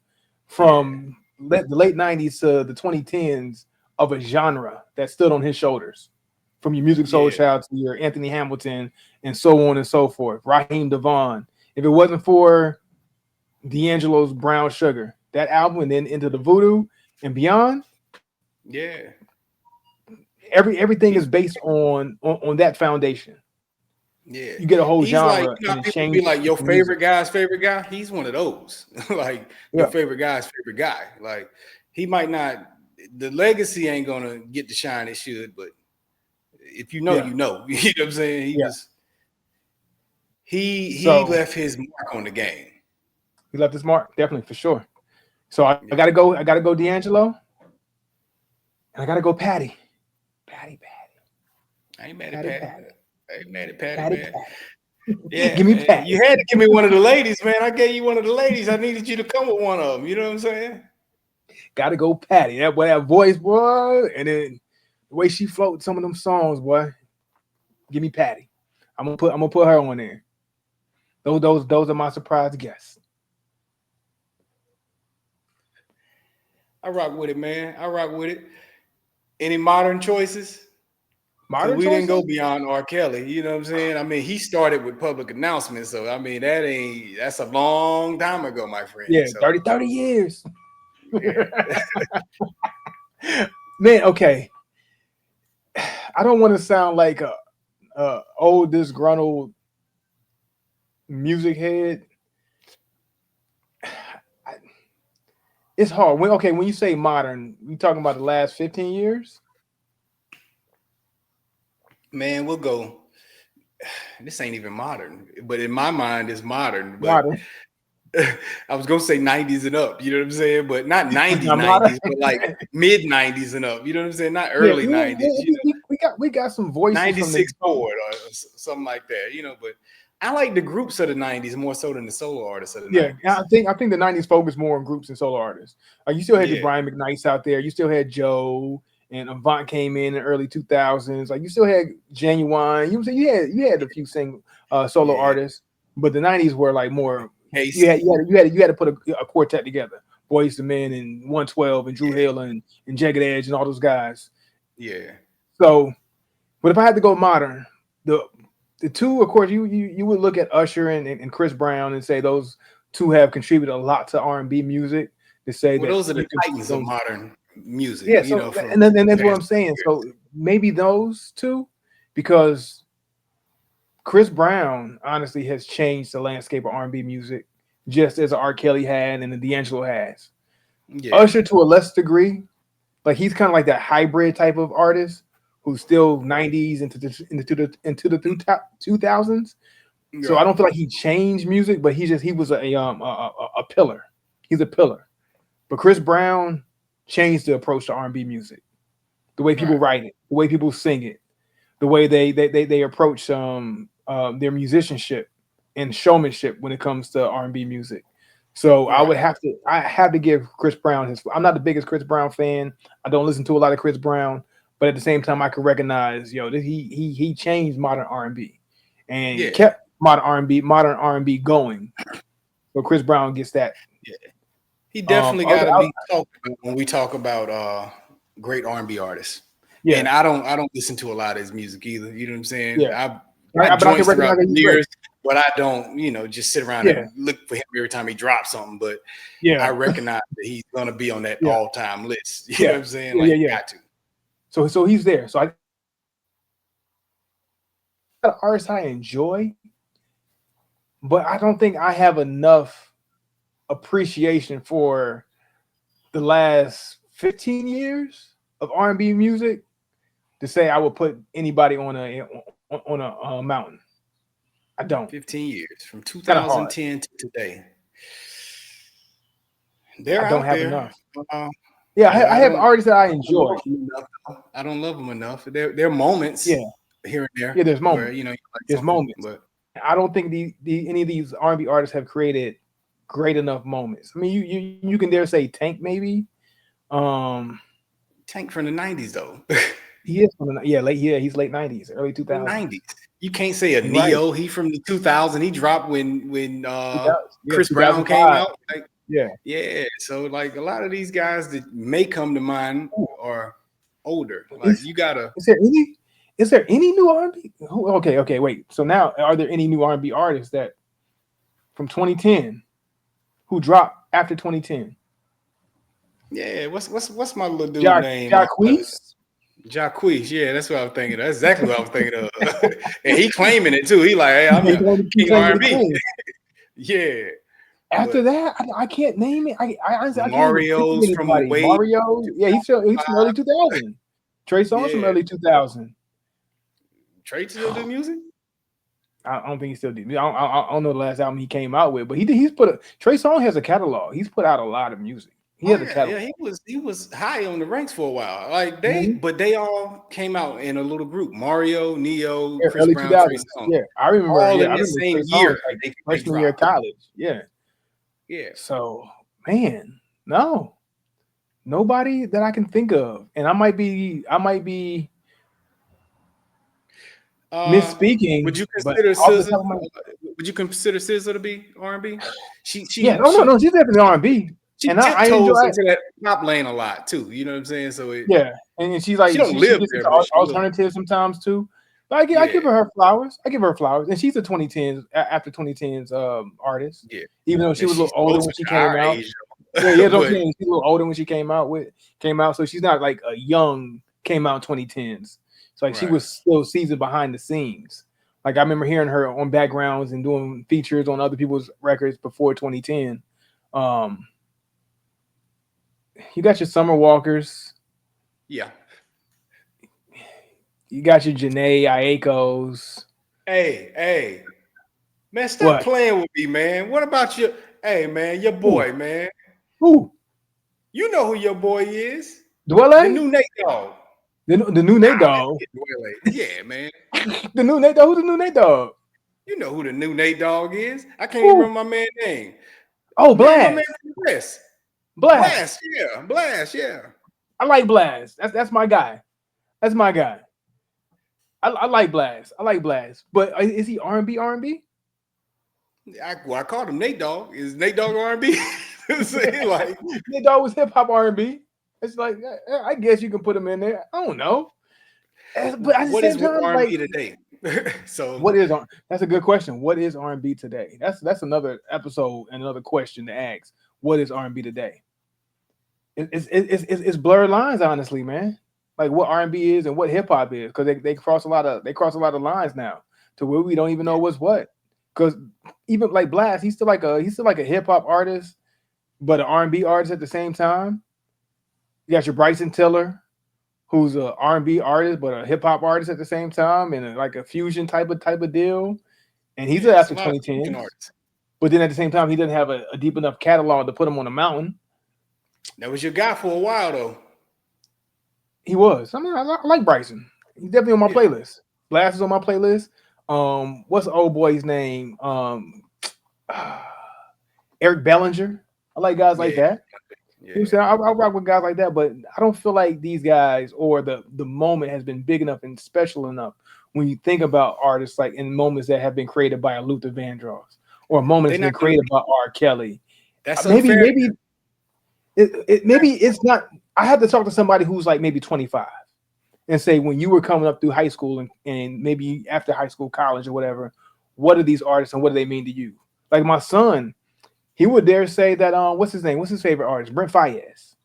Speaker 2: Yeah.
Speaker 1: from the late '90s to the 2010s of a genre that stood on his shoulders. From your Music Soul
Speaker 2: Yeah.
Speaker 1: Child to your Anthony Hamilton and so on and so forth. Raheem Devon. If it wasn't for D'Angelo's Brown Sugar, that album, and then into the Voodoo and beyond,
Speaker 2: Yeah.
Speaker 1: everything is
Speaker 2: He's
Speaker 1: based on that foundation.
Speaker 2: yeah.
Speaker 1: You get a whole
Speaker 2: He's like,
Speaker 1: genre
Speaker 2: you know,
Speaker 1: and it
Speaker 2: people be
Speaker 1: changes
Speaker 2: like your
Speaker 1: the music.
Speaker 2: favorite guy. He's one of those. Like your
Speaker 1: Yeah,
Speaker 2: favorite guy's favorite guy. Like he might not the legacy ain't gonna get the shine it should, but if you know,
Speaker 1: yeah,
Speaker 2: you know. You know what I'm saying? He
Speaker 1: yeah.
Speaker 2: was he
Speaker 1: So
Speaker 2: left his mark on the game.
Speaker 1: he left his mark, definitely for sure. So I
Speaker 2: Yeah.
Speaker 1: gotta go. I gotta go D'Angelo, and I gotta go Patty. Patty,
Speaker 2: I ain't mad at
Speaker 1: Patty,
Speaker 2: Patty.
Speaker 1: Patty,
Speaker 2: I ain't mad at Patty,
Speaker 1: Patty,
Speaker 2: man.
Speaker 1: Patty.
Speaker 2: Yeah,
Speaker 1: Give me
Speaker 2: man. You
Speaker 1: Patty.
Speaker 2: had to give me one of the ladies, man. I gave you one of the ladies. I needed you to come with one of them. You know what I'm saying?
Speaker 1: Gotta go Patty. That boy, that voice, boy, and then the way she floated some of them songs, boy. Give me Patty. I'm gonna put her on there. Those are my surprise guests.
Speaker 2: I rock with it, man. I rock with it. Any modern choices? Because
Speaker 1: Modern
Speaker 2: we didn't go
Speaker 1: choices?
Speaker 2: beyond R. Kelly. You know what I'm saying? I mean, he started with public announcements. So, I mean, that's a long time ago, my friend.
Speaker 1: Yeah,
Speaker 2: So,
Speaker 1: 30 years.
Speaker 2: yeah.
Speaker 1: Man, okay. I don't want to sound like a old disgruntled music head. I, it's hard. When you say modern, we talking about the last 15 years?
Speaker 2: Man, we'll go. This ain't even modern, but in my mind, it's modern. But
Speaker 1: Modern.
Speaker 2: I was gonna say 90s and up, you know what I'm saying? But not 90s,
Speaker 1: Not modern.
Speaker 2: 90s, but like mid 90s and up. You know what I'm saying? Not
Speaker 1: Yeah,
Speaker 2: early 90s, you know,
Speaker 1: we got some voices from the
Speaker 2: 96 forward or something like that, you know. But I like the groups of the 90s more so than the solo artists of the
Speaker 1: yeah.
Speaker 2: 90s.
Speaker 1: I think the 90s focused more on groups and solo artists. You still had your
Speaker 2: Yeah,
Speaker 1: Brian McKnights out there. You still had Joe and Avant came in the early 2000s. Like you still had Genuine. You had a few solo
Speaker 2: yeah.
Speaker 1: artists, but the 90s were like more.
Speaker 2: Casey,
Speaker 1: You had to put a quartet together. Boys the Men and 112 and Drew
Speaker 2: yeah,
Speaker 1: Hill and Jagged Edge and all those guys.
Speaker 2: yeah,
Speaker 1: So, but if I had to go modern, the the two, of course, you would look at Usher and Chris Brown and say those two have contributed a lot to R&B music. To say
Speaker 2: well,
Speaker 1: that
Speaker 2: those are the
Speaker 1: you can put
Speaker 2: titans of
Speaker 1: those,
Speaker 2: modern music,
Speaker 1: yeah.
Speaker 2: you
Speaker 1: So
Speaker 2: know, from
Speaker 1: and
Speaker 2: the
Speaker 1: that's what
Speaker 2: past
Speaker 1: I'm saying.
Speaker 2: years.
Speaker 1: So maybe those two, because Chris Brown honestly has changed the landscape of R&B music, just as R. Kelly had and the D'Angelo has.
Speaker 2: Yeah,
Speaker 1: Usher to a less degree, like he's kind of like that hybrid type of artist who's still 90s into the 2000s. So I
Speaker 2: right,
Speaker 1: don't feel like he changed music, but he was a pillar. He's a pillar. But Chris Brown changed the approach to R&B music, the way people
Speaker 2: right,
Speaker 1: write it, the way people sing it, the way they approach their musicianship and showmanship when it comes to R&B music. So
Speaker 2: right.
Speaker 1: I have to give Chris Brown his. I'm not the biggest Chris Brown fan. I don't listen to a lot of Chris Brown, but at the same time, I can recognize that he changed modern R&B and
Speaker 2: Yeah,
Speaker 1: kept modern R&B going. So Chris Brown gets that.
Speaker 2: yeah. He definitely got
Speaker 1: Other,
Speaker 2: to be talked about when we talk about great R&B artists. And
Speaker 1: yeah,
Speaker 2: I don't listen to a lot of his music either. You know what I'm saying?
Speaker 1: yeah.
Speaker 2: I've got
Speaker 1: But I can
Speaker 2: joints throughout
Speaker 1: recognize that
Speaker 2: the
Speaker 1: he's great.
Speaker 2: years, but I don't, just sit around
Speaker 1: Yeah,
Speaker 2: and look for him every time he drops something. But I
Speaker 1: yeah,
Speaker 2: recognize that he's gonna be on that
Speaker 1: yeah,
Speaker 2: all-time list. You know
Speaker 1: yeah,
Speaker 2: what I'm saying?
Speaker 1: yeah,
Speaker 2: Like
Speaker 1: yeah,
Speaker 2: you
Speaker 1: yeah.
Speaker 2: got to.
Speaker 1: So he's there. So I of artists I enjoy, but I don't think I have enough appreciation for the last 15 years of R&B music to say I would put anybody on a mountain. I don't.
Speaker 2: 15 years from
Speaker 1: Kind of hard.
Speaker 2: 2010 to today.
Speaker 1: I
Speaker 2: They're
Speaker 1: don't
Speaker 2: out
Speaker 1: have
Speaker 2: there,
Speaker 1: enough.
Speaker 2: uh,
Speaker 1: Yeah,
Speaker 2: but
Speaker 1: I have artists that I enjoy.
Speaker 2: love them enough. I don't love them enough. There are moments
Speaker 1: Yeah,
Speaker 2: here and
Speaker 1: yeah.
Speaker 2: there
Speaker 1: There's
Speaker 2: where
Speaker 1: moments.
Speaker 2: you like
Speaker 1: There's
Speaker 2: something,
Speaker 1: moments.
Speaker 2: but
Speaker 1: I don't think any of these R&B artists have created great enough moments. I mean, you can dare say Tank maybe. Um,
Speaker 2: Tank from the 90s though.
Speaker 1: he is from the, yeah late yeah he's late 90s, early
Speaker 2: The
Speaker 1: 2000s.
Speaker 2: 90s. You can't say a
Speaker 1: You're right.
Speaker 2: Neo. He from the 2000. He dropped when
Speaker 1: He does. Yeah,
Speaker 2: Chris Brown came
Speaker 1: 2005.
Speaker 2: out. Like,
Speaker 1: Yeah.
Speaker 2: yeah. So like a lot of these guys that may come to mind
Speaker 1: Ooh,
Speaker 2: are older. Like
Speaker 1: Is
Speaker 2: you gotta
Speaker 1: is there any is there any new R&B? Okay, wait. So now, are there any new R&B artists that from 2010 who dropped after 2010?
Speaker 2: yeah. What's my little dude
Speaker 1: Ja
Speaker 2: name?
Speaker 1: Jacquees?
Speaker 2: Jacquees. Yeah, that's what I was thinking. That's exactly what I was thinking of. And he claiming it too. He like, hey, I'm
Speaker 1: He
Speaker 2: the
Speaker 1: gonna keep
Speaker 2: king of
Speaker 1: claiming the
Speaker 2: R&B.
Speaker 1: claim.
Speaker 2: Yeah.
Speaker 1: After
Speaker 2: But
Speaker 1: that, I can't name it. I honestly I can't even think of
Speaker 2: Mario's from
Speaker 1: anybody.
Speaker 2: way
Speaker 1: Mario, yeah, he's from early 2000. Trey Songz from
Speaker 2: yeah.
Speaker 1: early 2000.
Speaker 2: Trey still do music?
Speaker 1: I don't think he still did. I don't know the last album he came out with, but he's put a Trey Songz has a catalog. He's put out a lot of music. He
Speaker 2: Oh
Speaker 1: has a
Speaker 2: yeah, yeah.
Speaker 1: catalog.
Speaker 2: He was high on the ranks for a while. Like
Speaker 1: Mhm.
Speaker 2: they all came out in a little group. Mario, Neo,
Speaker 1: Yeah,
Speaker 2: Chris
Speaker 1: early
Speaker 2: Brown, Trey
Speaker 1: 2000s.
Speaker 2: Songz.
Speaker 1: Yeah, I remember.
Speaker 2: All
Speaker 1: Yeah,
Speaker 2: in
Speaker 1: I
Speaker 2: that
Speaker 1: remember
Speaker 2: same
Speaker 1: Trey
Speaker 2: year
Speaker 1: Songz like
Speaker 2: they
Speaker 1: freshman year of
Speaker 2: dropped.
Speaker 1: college. Yeah.
Speaker 2: Yeah.
Speaker 1: So, man, no, nobody that I can think of, and I might be
Speaker 2: Uh, would
Speaker 1: misspeaking,
Speaker 2: you
Speaker 1: but
Speaker 2: consider
Speaker 1: off the
Speaker 2: SZA?
Speaker 1: top of my
Speaker 2: Would you consider SZA to be R&B? She
Speaker 1: yeah,
Speaker 2: she
Speaker 1: no,
Speaker 2: she
Speaker 1: she's definitely R&B,
Speaker 2: she
Speaker 1: and I
Speaker 2: tiptoes
Speaker 1: enjoy.
Speaker 2: into that pop lane a lot too. You know what I'm saying? So
Speaker 1: Yeah, and she's
Speaker 2: she
Speaker 1: like
Speaker 2: don't
Speaker 1: she
Speaker 2: live
Speaker 1: gets
Speaker 2: there,
Speaker 1: into
Speaker 2: but she will.
Speaker 1: alternative sometimes too. But I
Speaker 2: Yeah,
Speaker 1: give her flowers. I give her flowers, and she's a 2010s after 2010s artist.
Speaker 2: yeah.
Speaker 1: Even though she
Speaker 2: And
Speaker 1: was a
Speaker 2: she's
Speaker 1: little older
Speaker 2: closer
Speaker 1: when she
Speaker 2: to
Speaker 1: came
Speaker 2: our
Speaker 1: out.
Speaker 2: age,
Speaker 1: Yeah, that's what I'm
Speaker 2: but
Speaker 1: saying. She's a little older when she came out, so she's not like a young came out in 2010s. So like she
Speaker 2: right.
Speaker 1: was still seasoned behind the scenes. Like I remember hearing her on backgrounds and doing features on other people's records before 2010. Um, you got your Summer Walkers,
Speaker 2: Yeah.
Speaker 1: you got your Janae Aiko's.
Speaker 2: Hey, man, stop
Speaker 1: What?
Speaker 2: playing with me, man. What about your hey man, your
Speaker 1: Who?
Speaker 2: boy, man?
Speaker 1: Who?
Speaker 2: You know who your boy is. The
Speaker 1: Dwelle?
Speaker 2: new Nate Dogg.
Speaker 1: The new
Speaker 2: Nah,
Speaker 1: Nate Dogg.
Speaker 2: man, Dwelle. Yeah, man.
Speaker 1: The new Nate Dogg. Who's the new Nate Dogg?
Speaker 2: You know who the new Nate Dogg is. I can't even
Speaker 1: Who?
Speaker 2: remember my man's name.
Speaker 1: Oh,
Speaker 2: My man
Speaker 1: Blast.
Speaker 2: from the West.
Speaker 1: Blast.
Speaker 2: Blast, yeah. Blast, yeah.
Speaker 1: I like Blast. That's my guy. That's my guy. I like Blast. I like Blast. But is he R&B? R&B?
Speaker 2: I called him Nate Dogg. Is Nate Dogg R&B? Like,
Speaker 1: Nate Dogg was hip hop R&B. It's like I guess you can put him in there. I don't know. But at the
Speaker 2: what is
Speaker 1: same time, like,
Speaker 2: R&B today? So
Speaker 1: what is that's a good question. What is R&B today? That's another episode and another question to ask. What is R&B today? It's blurred lines, honestly, man. Like what R&B is and what hip hop is, because they cross a lot of lines now to where we don't even know
Speaker 2: yeah,
Speaker 1: what's what. Because even like Blast, he's still like a hip hop artist, but an R&B artist at the same time. You got your Bryson Tiller, who's a R&B artist but a hip hop artist at the same time, and like a fusion type of deal. And he's
Speaker 2: yeah, it's
Speaker 1: after
Speaker 2: a lot of fusion
Speaker 1: 2010s,
Speaker 2: artists.
Speaker 1: but then at the same time, he doesn't have a deep enough catalog to put him on a mountain.
Speaker 2: That was your guy for a while though.
Speaker 1: He was. I mean, I like Bryson. He's definitely on my
Speaker 2: Yeah,
Speaker 1: playlist. Blast is on my playlist. What's the old boy's name? Eric Bellinger. I like guys like
Speaker 2: yeah,
Speaker 1: that. You know what I'm
Speaker 2: yeah.
Speaker 1: saying? I rock with guys like that, but I don't feel like these guys or the moment has been big enough and special enough when you think about artists like in moments that have been created by a Luther Vandross or a moment
Speaker 2: They're
Speaker 1: that's been
Speaker 2: not gonna
Speaker 1: created
Speaker 2: be.
Speaker 1: by R. Kelly.
Speaker 2: That's
Speaker 1: Maybe
Speaker 2: unfair.
Speaker 1: maybe maybe it's not. I have to talk to somebody who's like maybe 25 and say when you were coming up through high school and maybe after high school, college or whatever, what are these artists and what do they mean to you? Like my son, he would dare say that what's his name? What's his favorite artist? Brent Fayez.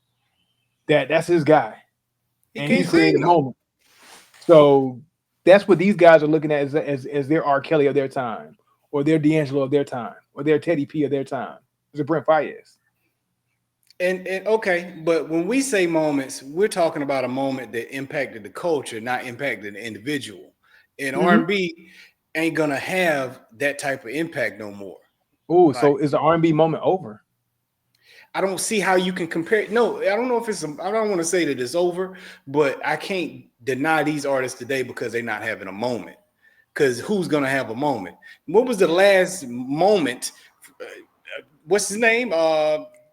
Speaker 1: That's his guy.
Speaker 2: He
Speaker 1: And
Speaker 2: can't
Speaker 1: he's created
Speaker 2: sing
Speaker 1: a
Speaker 2: though.
Speaker 1: moment. So That's what these guys are looking at as their R. Kelly of their time, or their D'Angelo of their time, or their Teddy P of their time. It's a Brent Fayez.
Speaker 2: And okay, but when we say moments, we're talking about a moment that impacted the culture, not impacted the individual. And
Speaker 1: Mm-hmm.
Speaker 2: R&B ain't gonna have that type of impact no more.
Speaker 1: Oh,
Speaker 2: Like
Speaker 1: so is the R&B moment over?
Speaker 2: I don't see how you can compare. No, I don't know if it's. I don't want to say that it's over, but I can't deny these artists today because they're not having a moment. Because who's gonna have a moment? What was the last moment? What's his name?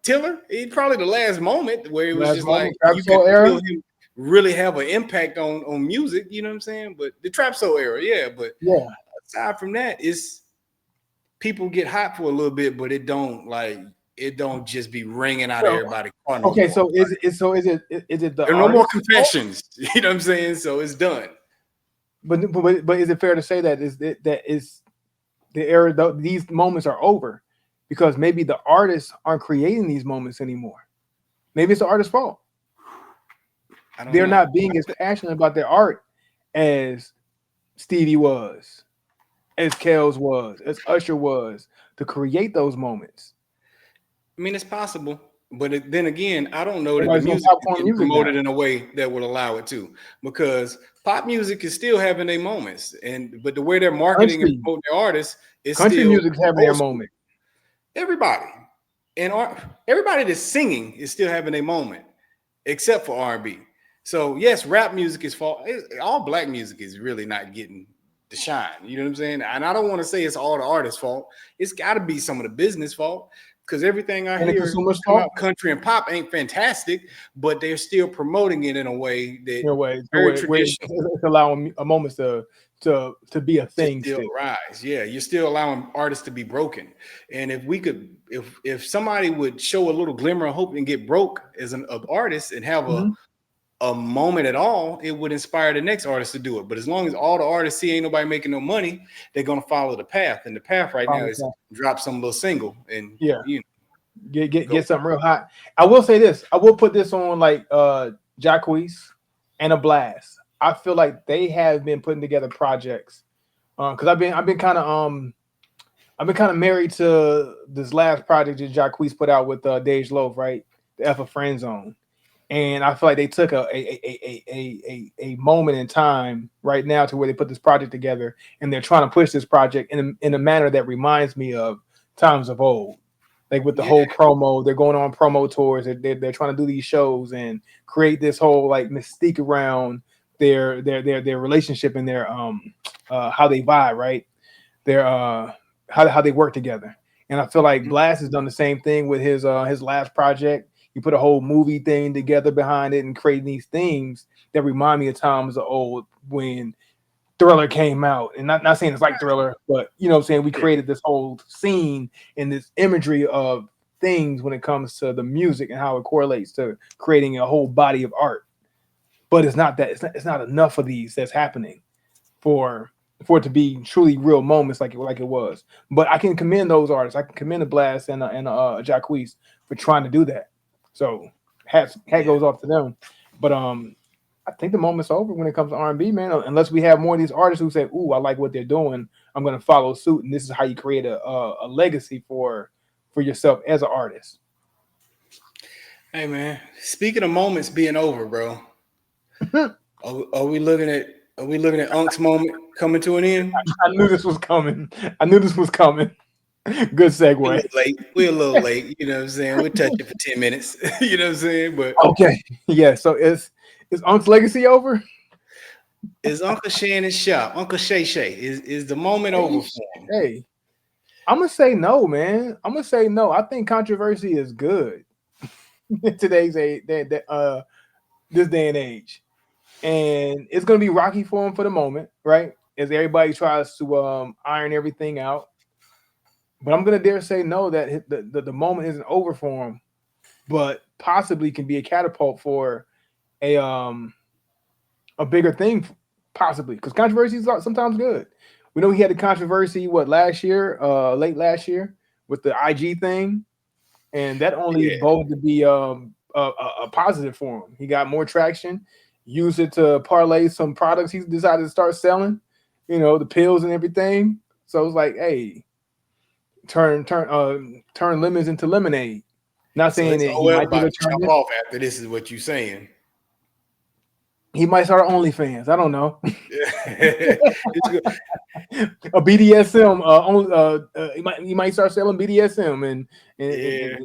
Speaker 2: Tiller. It's probably the last moment where it was
Speaker 1: Last
Speaker 2: just like
Speaker 1: moment, Trap
Speaker 2: you could
Speaker 1: Soul era.
Speaker 2: feel him really have an impact on music. You know what I'm saying? But the trap soul era, yeah. But
Speaker 1: Yeah.
Speaker 2: aside from that, it's people get hot for a little bit, but it don't just be ringing out of
Speaker 1: So
Speaker 2: everybody's car no
Speaker 1: okay,
Speaker 2: more.
Speaker 1: so is it the
Speaker 2: There are no more
Speaker 1: artist's fault?
Speaker 2: confessions. You know what I'm saying? So it's done.
Speaker 1: But is it fair to say that is the era? These moments are over because maybe the artists aren't creating these moments anymore. Maybe it's the artist's fault.
Speaker 2: I don't
Speaker 1: They're
Speaker 2: know.
Speaker 1: not being as passionate about their art as Stevie was, as Kels was, as Usher was to create those moments.
Speaker 2: I mean, it's possible, but then again, I don't know that the
Speaker 1: Everybody's doing
Speaker 2: music is
Speaker 1: popcorn
Speaker 2: getting
Speaker 1: music now.
Speaker 2: promoted in a way that would allow it to, because pop music is still having their moments, and but the way they're marketing and
Speaker 1: Country,
Speaker 2: promoting their artists is
Speaker 1: country
Speaker 2: still
Speaker 1: music's having their
Speaker 2: old school.
Speaker 1: moment.
Speaker 2: Everybody and everybody that's singing is still having a moment, except for R&B. So yes, rap music is all black music is really not getting the shine. You know what I'm saying? And I don't want to say it's all the artist's fault. It's got to be some of the business fault because everything I
Speaker 1: And the
Speaker 2: hear
Speaker 1: consumer's
Speaker 2: come
Speaker 1: fault.
Speaker 2: out country and pop ain't fantastic, but they're still promoting it in a way that
Speaker 1: In a way, so
Speaker 2: very
Speaker 1: where
Speaker 2: traditional
Speaker 1: it's allowing a moments to be a
Speaker 2: to
Speaker 1: thing
Speaker 2: still
Speaker 1: still.
Speaker 2: rise. Yeah, you're still allowing artists to be broken. And if we could, if somebody would show a little glimmer of hope and get broke as an artist and have
Speaker 1: Mhm.
Speaker 2: a moment at all, it would inspire the next artist to do it. But as long as all the artists see ain't nobody making no money, they're gonna follow the path. And the path right now is drop some little single and
Speaker 1: Yeah,
Speaker 2: you know
Speaker 1: get
Speaker 2: go.
Speaker 1: something real hot. I will say this. I will put this on like Jacquees and a Blast. I feel like they have been putting together projects because I've been kind of married to this last project that Jacquees put out with Dej Loaf, right? The F of Friend Zone. And I feel like they took a moment in time right now to where they put this project together, and they're trying to push this project in a manner that reminds me of times of old, like with the
Speaker 2: Yeah,
Speaker 1: whole promo. They're going on promo tours. They're trying to do these shows and create this whole like mystique around their relationship and their how they vibe, right? Their how they work together. And I feel like
Speaker 2: mhm,
Speaker 1: Blast has done the same thing with his last project. He put a whole movie thing together behind it and creating these themes that remind me of times of old when Thriller came out. And not saying it's like Thriller, but you know what I'm saying? We
Speaker 2: yeah,
Speaker 1: created this whole scene and this imagery of things when it comes to the music and how it correlates to creating a whole body of art. But it's not that it's not enough of these that's happening for it to be truly real moments like it was. But I can commend those artists. I can commend the Blast and Jacquees for trying to do that. So hat
Speaker 2: yeah.
Speaker 1: goes off to them. But I think the moment's over when it comes to R&B, man. Unless we have more of these artists who say, "Ooh, I like what they're doing. I'm going to follow suit." And this is how you create a legacy for yourself as an artist.
Speaker 2: Hey man, speaking of moments being over, bro,
Speaker 1: I
Speaker 2: are we looking at Unc's moment coming to an end?
Speaker 1: knew this was coming. I knew this was coming. Good
Speaker 2: We're a
Speaker 1: segue.
Speaker 2: little late. We're a little late. You know what I'm saying? We'll touch it for 10 minutes. You know what I'm saying? But
Speaker 1: Okay. Yeah. So is Unc's legacy over?
Speaker 2: is Uncle Shannon Sharpe, Uncle Shay Shay, is the moment
Speaker 1: Hey,
Speaker 2: over for him?
Speaker 1: hey, I'm gonna say no, man. I'm gonna say no. I think controversy is good in today's age, this day and age, and it's gonna be rocky for him for the moment, right? As everybody tries to iron everything out. But I'm gonna dare say no that the moment isn't over for him, but possibly can be a catapult for a um a bigger thing, possibly because controversy is sometimes good. We know he had the controversy last year, late last year with the IG thing, and that only
Speaker 2: Yeah.
Speaker 1: boded to be a positive for him. He got more traction, use it to parlay some products he decided to start selling, the pills and everything. So it's like, hey, turn lemons into lemonade. Not
Speaker 2: So
Speaker 1: saying
Speaker 2: his
Speaker 1: that he
Speaker 2: OL
Speaker 1: might be able
Speaker 2: about
Speaker 1: to
Speaker 2: to
Speaker 1: turn
Speaker 2: jump
Speaker 1: this.
Speaker 2: off after this is what you saying.
Speaker 1: He might start OnlyFans. I don't know.
Speaker 2: It's good.
Speaker 1: A BDSM. He might start selling BDSM and and,
Speaker 2: Yeah,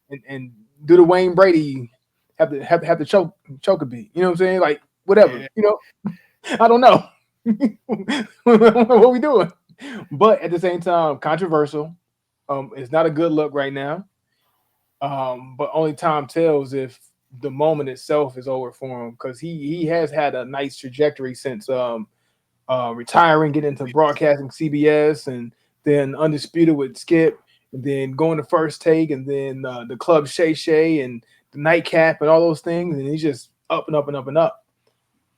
Speaker 1: and, and do the Wayne Brady have to choke a beat. You know what I'm saying? Like whatever.
Speaker 2: yeah.
Speaker 1: I don't know. What we doing? But at the same time, controversial. It's not a good look right now. But only time tells if the moment itself is over for him because he has had a nice trajectory since retiring, getting into broadcasting CBS, and then Undisputed with Skip, and then going to First Take, and then the Club Shay Shay, and the Nightcap, and all those things, and he's just up and up and up and up.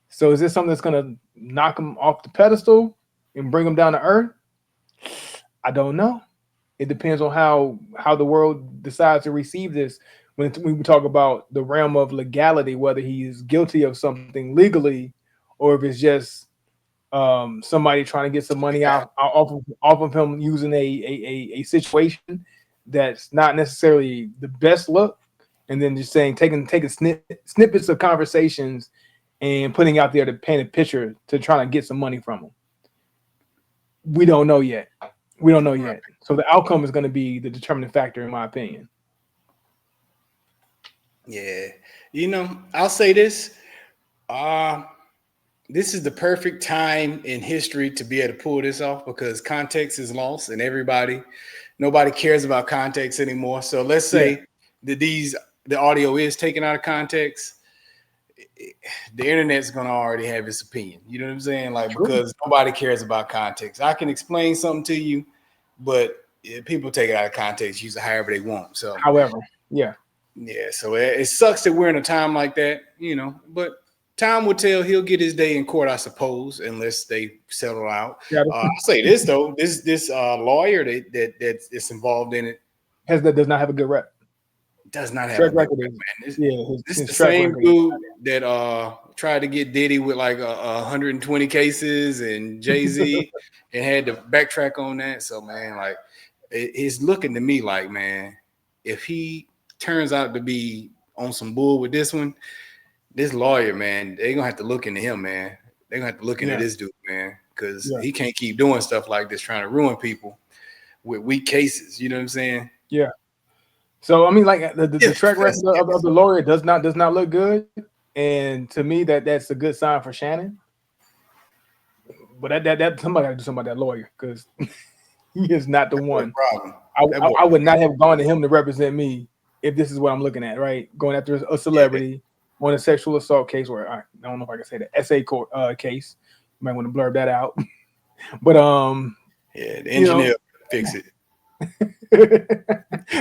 Speaker 1: So is this something that's gonna knock him off the pedestal and bring him down to earth? I don't know. It depends on how the world decides to receive this. When we talk about the realm of legality, whether he's guilty of something legally, or if it's just somebody trying to get some money
Speaker 2: Yeah.
Speaker 1: off of him using a situation that's not necessarily the best look, and then just saying taking snippets of conversations and putting out there to paint a picture to try to get some money from him. We don't know yet. We don't know
Speaker 2: Right.
Speaker 1: yet. So the outcome is going to be the determining factor, in my opinion.
Speaker 2: Yeah. I'll say this. Uh this is the perfect time in history to be able to pull this off because context is lost and nobody cares about context anymore. So let's
Speaker 1: Yeah,
Speaker 2: say that the audio is taken out of context, the internet's gonna already have its opinion. You know what I'm saying? Like
Speaker 1: true.
Speaker 2: because nobody cares about context. I can explain something to you, but people take it out of context, use it however they want. So
Speaker 1: However, yeah,
Speaker 2: yeah, so it sucks that we're in a time like that. But time will tell. He'll get his day in court, I suppose, unless they settle out.
Speaker 1: yeah.
Speaker 2: I'll say this though: this lawyer that's involved in it
Speaker 1: That does not have a good rep.
Speaker 2: does not have a
Speaker 1: Track
Speaker 2: good
Speaker 1: record
Speaker 2: rep,
Speaker 1: is
Speaker 2: man. This,
Speaker 1: yeah, his,
Speaker 2: this is
Speaker 1: his
Speaker 2: the
Speaker 1: track
Speaker 2: same
Speaker 1: record is
Speaker 2: dude that tried to get Diddy with like 120 cases and Jay Z and had to backtrack on that. So man, like it's looking to me like man, if he turns out to be on some bull with this one, this lawyer man, they gonna have to look into him, man. They gonna have to look into
Speaker 1: yeah,
Speaker 2: this dude, man, because
Speaker 1: yeah,
Speaker 2: he can't keep doing stuff like this, trying to ruin people with weak cases. You know what I'm saying?
Speaker 1: yeah. So I mean, like the
Speaker 2: If
Speaker 1: track record
Speaker 2: that's the
Speaker 1: of
Speaker 2: case.
Speaker 1: the lawyer does not look good, and to me that's a good sign for Shannon. But that somebody got to do something about that lawyer because he is not the
Speaker 2: That boy
Speaker 1: one.
Speaker 2: a problem.
Speaker 1: I,
Speaker 2: That
Speaker 1: I
Speaker 2: boy,
Speaker 1: I would not have gone to him to represent me if this is what I'm looking at. Right, going after a
Speaker 2: yeah,
Speaker 1: celebrity on a sexual assault case, or I don't know if I can say the SA court case. You might want to blur that out. But
Speaker 2: yeah. The
Speaker 1: you know,
Speaker 2: engineer fix it.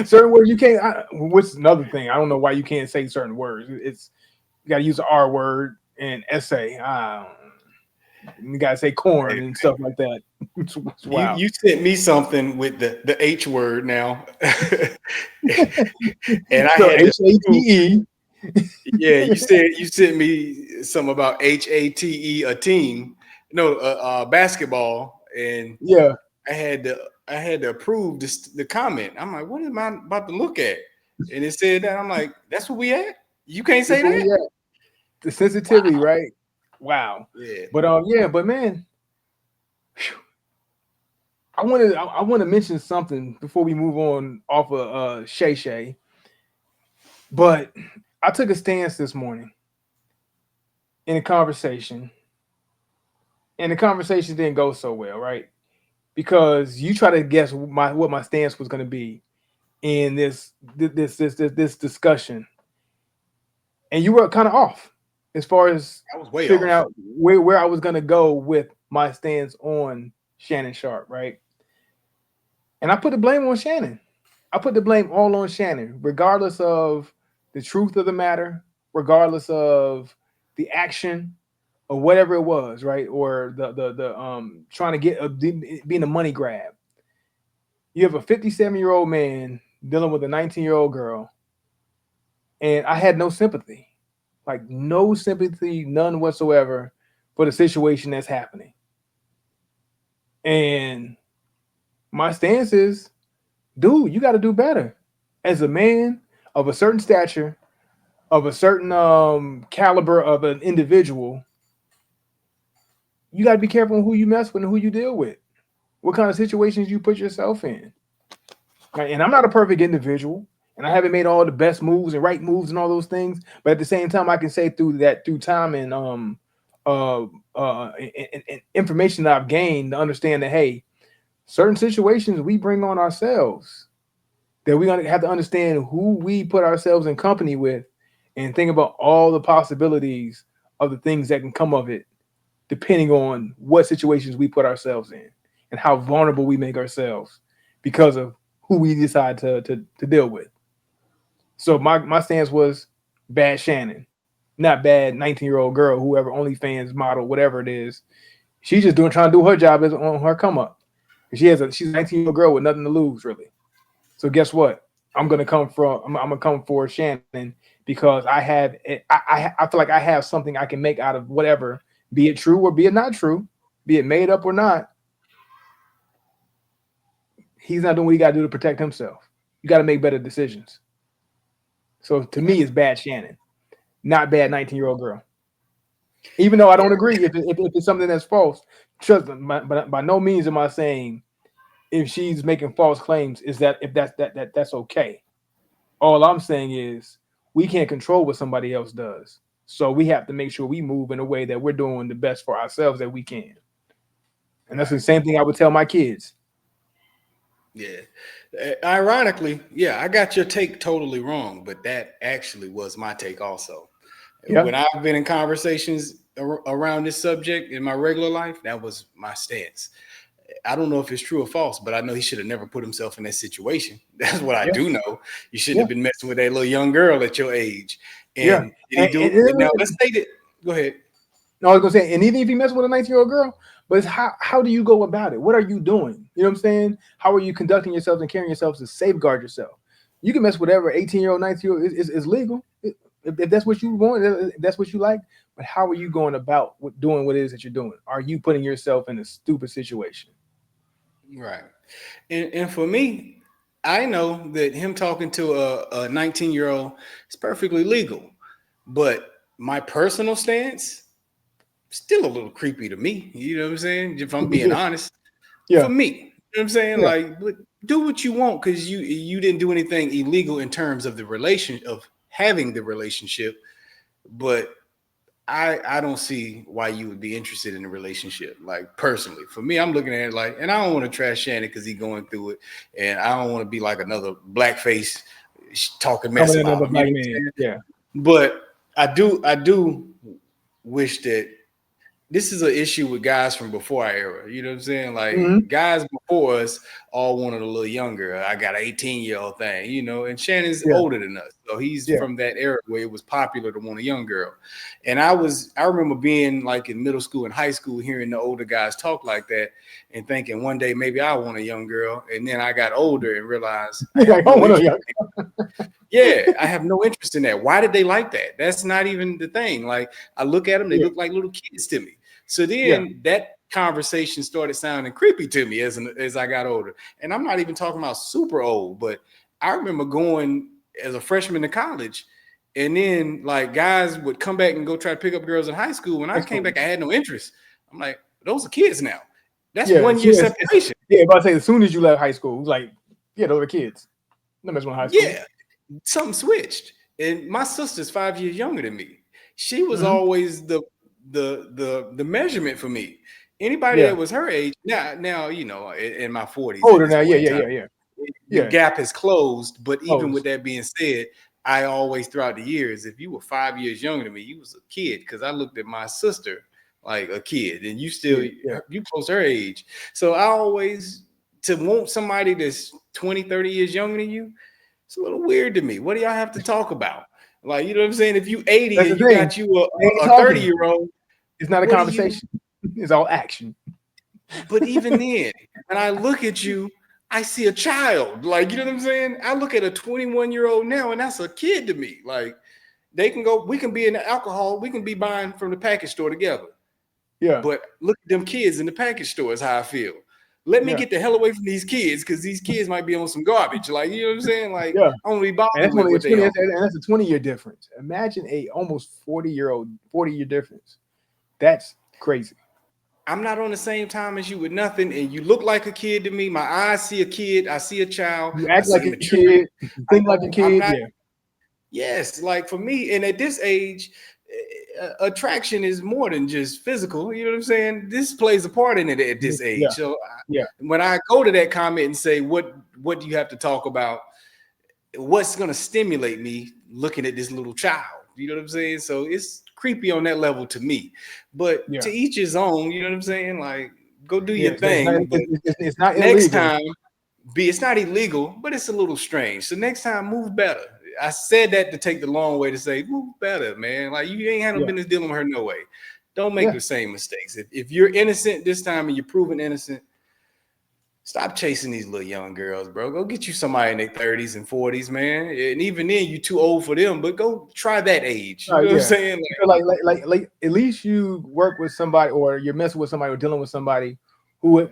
Speaker 1: certain words you can't. Which is another thing. I don't know why you can't say certain words. It's you got to use the R word and essay. You got to say corn
Speaker 2: Hey,
Speaker 1: and stuff like that. It's
Speaker 2: you
Speaker 1: wild.
Speaker 2: you sent me something with the H word now, and I
Speaker 1: So
Speaker 2: had to prove.
Speaker 1: HATE.
Speaker 2: Yeah, you sent me something about HATE, a team, no, basketball, and
Speaker 1: Yeah,
Speaker 2: I had to I had to approve the comment. I'm like, what am I about to look at? And it said that I'm like, that's what we at. You can't
Speaker 1: that's
Speaker 2: say
Speaker 1: what
Speaker 2: that.
Speaker 1: we at. The sensitivity,
Speaker 2: Wow.
Speaker 1: right? Wow.
Speaker 2: Yeah.
Speaker 1: But yeah, but man, I want to mention something before we move on off of Shay Shay. But I took a stance this morning in a conversation, and the conversation didn't go so well, right? Because you try to guess what my stance was going to be in this discussion, and you were kind of off as far as
Speaker 2: I was way
Speaker 1: figuring
Speaker 2: off.
Speaker 1: out where I was going to go with my stance on Shannon Sharpe, right? And I put the blame on Shannon. I put the blame all on Shannon, regardless of the truth of the matter, regardless of the action or whatever it was, right? Or the trying to get being a money grab. You have a 57-year-old man dealing with a 19-year-old girl, and I had no sympathy. like no sympathy, none whatsoever for the situation that's happening. And my stance is, dude, you got to do better. As a man of a certain stature, of a certain caliber of an individual, you got to be careful who you mess with and who you deal with. What kind of situations you put yourself in. Right? And I'm not a perfect individual, and I haven't made all the best moves and right moves and all those things. But at the same time, I can say through time and uh and information that I've gained to understand that, hey, certain situations we bring on ourselves, that we're gonna have to understand who we put ourselves in company with, and think about all the possibilities of the things that can come of it, depending on what situations we put ourselves in and how vulnerable we make ourselves because of who we decide to deal with. So my stance was bad Shannon, not bad 19-year-old girl, whoever OnlyFans model, whatever it is. She's just doing trying to do her job as on her come up. She's a 19-year-old girl with nothing to lose really. So guess what? I'm gonna come for Shannon because I feel like I have something I can make out of whatever, be it true or be it not true, be it made up or not. He's not doing what he got to do to protect himself. You got to make better decisions. So to me, it's bad Shannon, not bad 19-year-old girl. Even though I don't agree if it's something that's false. Trust me, but by no means am I saying if she's making false claims is that if that's okay. All I'm saying is we can't control what somebody else does. So we have to make sure we move in a way that we're doing the best for ourselves that we can. And that's
Speaker 2: Right.
Speaker 1: the same thing I would tell my kids.
Speaker 2: Yeah. Ironically, yeah, I got your take totally wrong, but that actually was my take also.
Speaker 1: Yeah.
Speaker 2: When I've been in conversations around this subject in my regular life, that was my stance. I don't know if it's true or false, but I know he should have never put himself in that situation. That's what I
Speaker 1: Yeah.
Speaker 2: do know. You shouldn't
Speaker 1: Yeah.
Speaker 2: have been messing with that little young girl at your age.
Speaker 1: Yeah.
Speaker 2: And did he do it? Now let's say that. Go ahead.
Speaker 1: No, I was gonna say, and even if you mess with a 19-year-old girl, but it's how do you go about it? What are you doing? You know what I'm saying? How are you conducting yourself and carrying yourself to safeguard yourself? You can mess with whatever 18-year-old, 19-year-old is legal. If that's what you want, if that's what you like. But how are you going about doing what it is that you're doing? Are you putting yourself in a stupid situation?
Speaker 2: Right. And for me, I know that him talking to a 19-year-old is perfectly legal. But my personal stance, still a little creepy to me. You know what I'm saying? If I'm being
Speaker 1: Yeah,
Speaker 2: honest. For
Speaker 1: yeah,
Speaker 2: me, you know what I'm saying?
Speaker 1: yeah.
Speaker 2: Like, but do what you want because you didn't do anything illegal in terms of the relation of having the relationship. But I don't see why you would be interested in a relationship. Like personally, for me, I'm looking at it like, and I don't want to trash Shannon because he's going through it, and I don't want to be like another blackface talking mess
Speaker 1: Coming in
Speaker 2: about
Speaker 1: another
Speaker 2: him. You
Speaker 1: black
Speaker 2: know what
Speaker 1: man.
Speaker 2: I'm saying?
Speaker 1: Yeah,
Speaker 2: But I do wish that this is an issue with guys from before our era. You know what I'm saying? Like
Speaker 1: hmm,
Speaker 2: guys before us all wanted a little younger. I got an 18-year-old thing, you know, and Shannon's
Speaker 1: yeah,
Speaker 2: older than us. So he's
Speaker 1: yeah.
Speaker 2: from that era where it was popular to want a young girl. And I remember being like in middle school and high school hearing the older guys talk like that and thinking one day maybe I want a young girl. And then I got older and realized I
Speaker 1: You're
Speaker 2: have
Speaker 1: like, I
Speaker 2: no
Speaker 1: want to
Speaker 2: interest.
Speaker 1: young.
Speaker 2: Yeah, I have no interest in that. Why did they like that? That's not even the thing. Like I look at them, they
Speaker 1: Yeah,
Speaker 2: look like little kids to me. So
Speaker 1: yeah.
Speaker 2: then that conversation started sounding creepy to me as I got older. And I'm not even talking about super old, but I remember going as a freshman to college, and then like guys would come back and go try to pick up girls in high school. When
Speaker 1: High
Speaker 2: I came
Speaker 1: school.
Speaker 2: back, I had no interest. I'm like, those are kids now. That's
Speaker 1: Yeah,
Speaker 2: 1 year separation.
Speaker 1: yeah. But I say as soon as you left high school, it was like, yeah, those are kids. No mess with high school.
Speaker 2: Yeah, something switched. And my sister's 5 years younger than me. She was
Speaker 1: Hmm.
Speaker 2: always the measurement for me. Anybody
Speaker 1: Yeah,
Speaker 2: that was her age, now you know, in my 40s at
Speaker 1: older
Speaker 2: this
Speaker 1: now. Yeah,
Speaker 2: point in
Speaker 1: yeah,
Speaker 2: time,
Speaker 1: yeah, yeah,
Speaker 2: the
Speaker 1: yeah.
Speaker 2: gap has closed. But even with
Speaker 1: Closed.
Speaker 2: that being said, I always throughout the years, if you were 5 years younger than me, you was a kid because I looked at my sister like a kid, and you still
Speaker 1: Kid. Yeah.
Speaker 2: you close her age. So I always to want somebody that's 20, 30 years younger than you, it's a little weird to me. What do y'all have to talk about? Like, you know what I'm saying? If you 80
Speaker 1: That's
Speaker 2: and
Speaker 1: the
Speaker 2: you
Speaker 1: thing.
Speaker 2: got you
Speaker 1: They ain't
Speaker 2: a
Speaker 1: talking.
Speaker 2: 30-year-old,
Speaker 1: It's not a
Speaker 2: what do you
Speaker 1: conversation. It's all action.
Speaker 2: but even then, when I look at you, I see a child. Like, you know what I'm saying? I look at a 21-year-old now, and that's a kid to me. Like, They can go. We can be in the alcohol. We can be buying from the package store together.
Speaker 1: Yeah,
Speaker 2: But look at them kids in the package store. Is how I feel. Let me
Speaker 1: yeah,
Speaker 2: get the hell away from these kids because these kids might be on some garbage. Like you know what I'm saying? Like
Speaker 1: yeah.
Speaker 2: I don't be
Speaker 1: And
Speaker 2: bothered
Speaker 1: that's
Speaker 2: with
Speaker 1: only a
Speaker 2: what they
Speaker 1: 20,
Speaker 2: on.
Speaker 1: and that's a 20-year difference. Imagine a almost 40-year difference. That's crazy.
Speaker 2: I'm not on the same time as you with nothing, and you look like a kid to me. My eyes see a kid. I see a child.
Speaker 1: You
Speaker 2: I
Speaker 1: act like
Speaker 2: see
Speaker 1: a
Speaker 2: maturity.
Speaker 1: kid,
Speaker 2: I
Speaker 1: think like a
Speaker 2: know I'm
Speaker 1: kid.
Speaker 2: not.
Speaker 1: Yeah,
Speaker 2: Yes, like for me, and at this age, attraction is more than just physical. You know what I'm saying? This plays a part in it at this age.
Speaker 1: yeah,
Speaker 2: So
Speaker 1: yeah,
Speaker 2: when I go to that comment and say, what do you have to talk about? What's going to stimulate me looking at this little child? You know what I'm saying? So it's creepy on that level to me. But
Speaker 1: yeah,
Speaker 2: to each his own. You know what I'm saying? Like go do
Speaker 1: yeah.
Speaker 2: your thing. But
Speaker 1: It's not
Speaker 2: next
Speaker 1: illegal.
Speaker 2: time it's not illegal, but it's a little strange. So next time, move better. I said that to take the long way to say, move better, man. Like you ain't had no
Speaker 1: Yeah,
Speaker 2: business dealing with her no way. Don't make
Speaker 1: yeah.
Speaker 2: the same mistakes. If you're innocent this time and you're proven innocent, stop chasing these little young girls, bro. Go get you somebody in their 30s and 40s, man. And even then, you're too old for them, but go try that age. You know what I'm
Speaker 1: Yeah.
Speaker 2: saying?
Speaker 1: So like, at least you work with somebody, or you're messing with somebody, or dealing with somebody who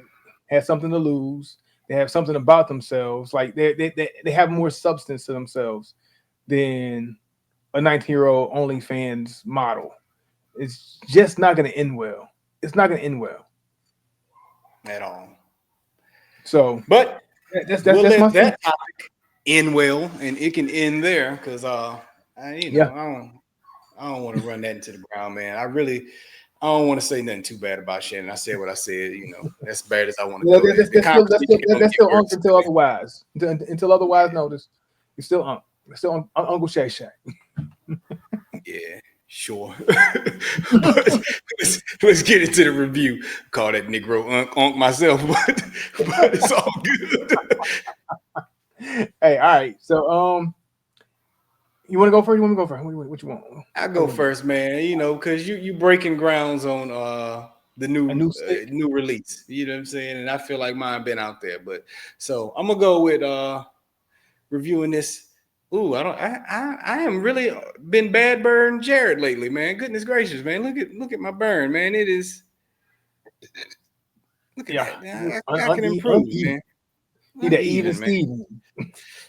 Speaker 1: has something to lose. They have something about themselves. Like they have more substance to themselves than a 19-year-old OnlyFans model. It's just not going to end well. It's not going to end well.
Speaker 2: At all.
Speaker 1: So
Speaker 2: But we'll
Speaker 1: that's my
Speaker 2: let
Speaker 1: thing.
Speaker 2: that topic end well, and it can end there because
Speaker 1: Yeah.
Speaker 2: I don't want to run that into the ground, man. I don't want to say nothing too bad about Shannon. I said what I said, as bad as I want to
Speaker 1: Yeah,
Speaker 2: go. The conversation can only
Speaker 1: that's
Speaker 2: get
Speaker 1: still Unc
Speaker 2: worse.
Speaker 1: until otherwise. Until otherwise notice, you're still Unc. You're still Uncle Shay Shay.
Speaker 2: Yeah, sure. But let's get into the review. Call that Negro Unk myself, but it's all good.
Speaker 1: Hey, all right. So you want to go first? You want me to go first? What you want?
Speaker 2: I
Speaker 1: How
Speaker 2: go
Speaker 1: you want to do
Speaker 2: first, man. Because you breaking grounds on the
Speaker 1: it? A new stick.
Speaker 2: new release. You know what I'm saying? And I feel like mine been out there, but so I'm gonna go with reviewing this. Ooh, I am really been bad burn Jared lately, man. Goodness gracious, man. Look at my burn, man. It is look at
Speaker 1: Yeah,
Speaker 2: that. I can improve,
Speaker 1: uneven.
Speaker 2: man.
Speaker 1: He that even
Speaker 2: Uneven, man.
Speaker 1: Steven.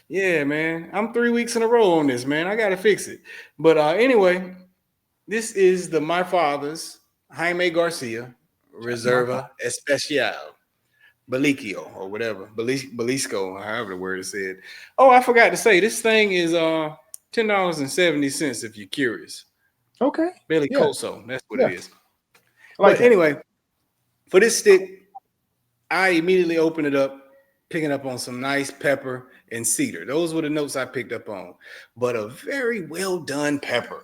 Speaker 2: Yeah, man. I'm 3 weeks in a row on this, man. I gotta fix it. But anyway, this is the My Father's Jaime Garcia
Speaker 1: My fault.
Speaker 2: Reserva Especial Belicio or whatever. Belisco, or however the word is said. Oh, I forgot to say this thing is $10.70 if you're curious.
Speaker 1: Okay. Yeah.
Speaker 2: Belicoso, that's what
Speaker 1: Yeah.
Speaker 2: it is.
Speaker 1: I like
Speaker 2: But
Speaker 1: that.
Speaker 2: anyway, for this stick, I immediately opened it up, picking up on some nice pepper and cedar. Those were the notes I picked up on. But a very well done pepper.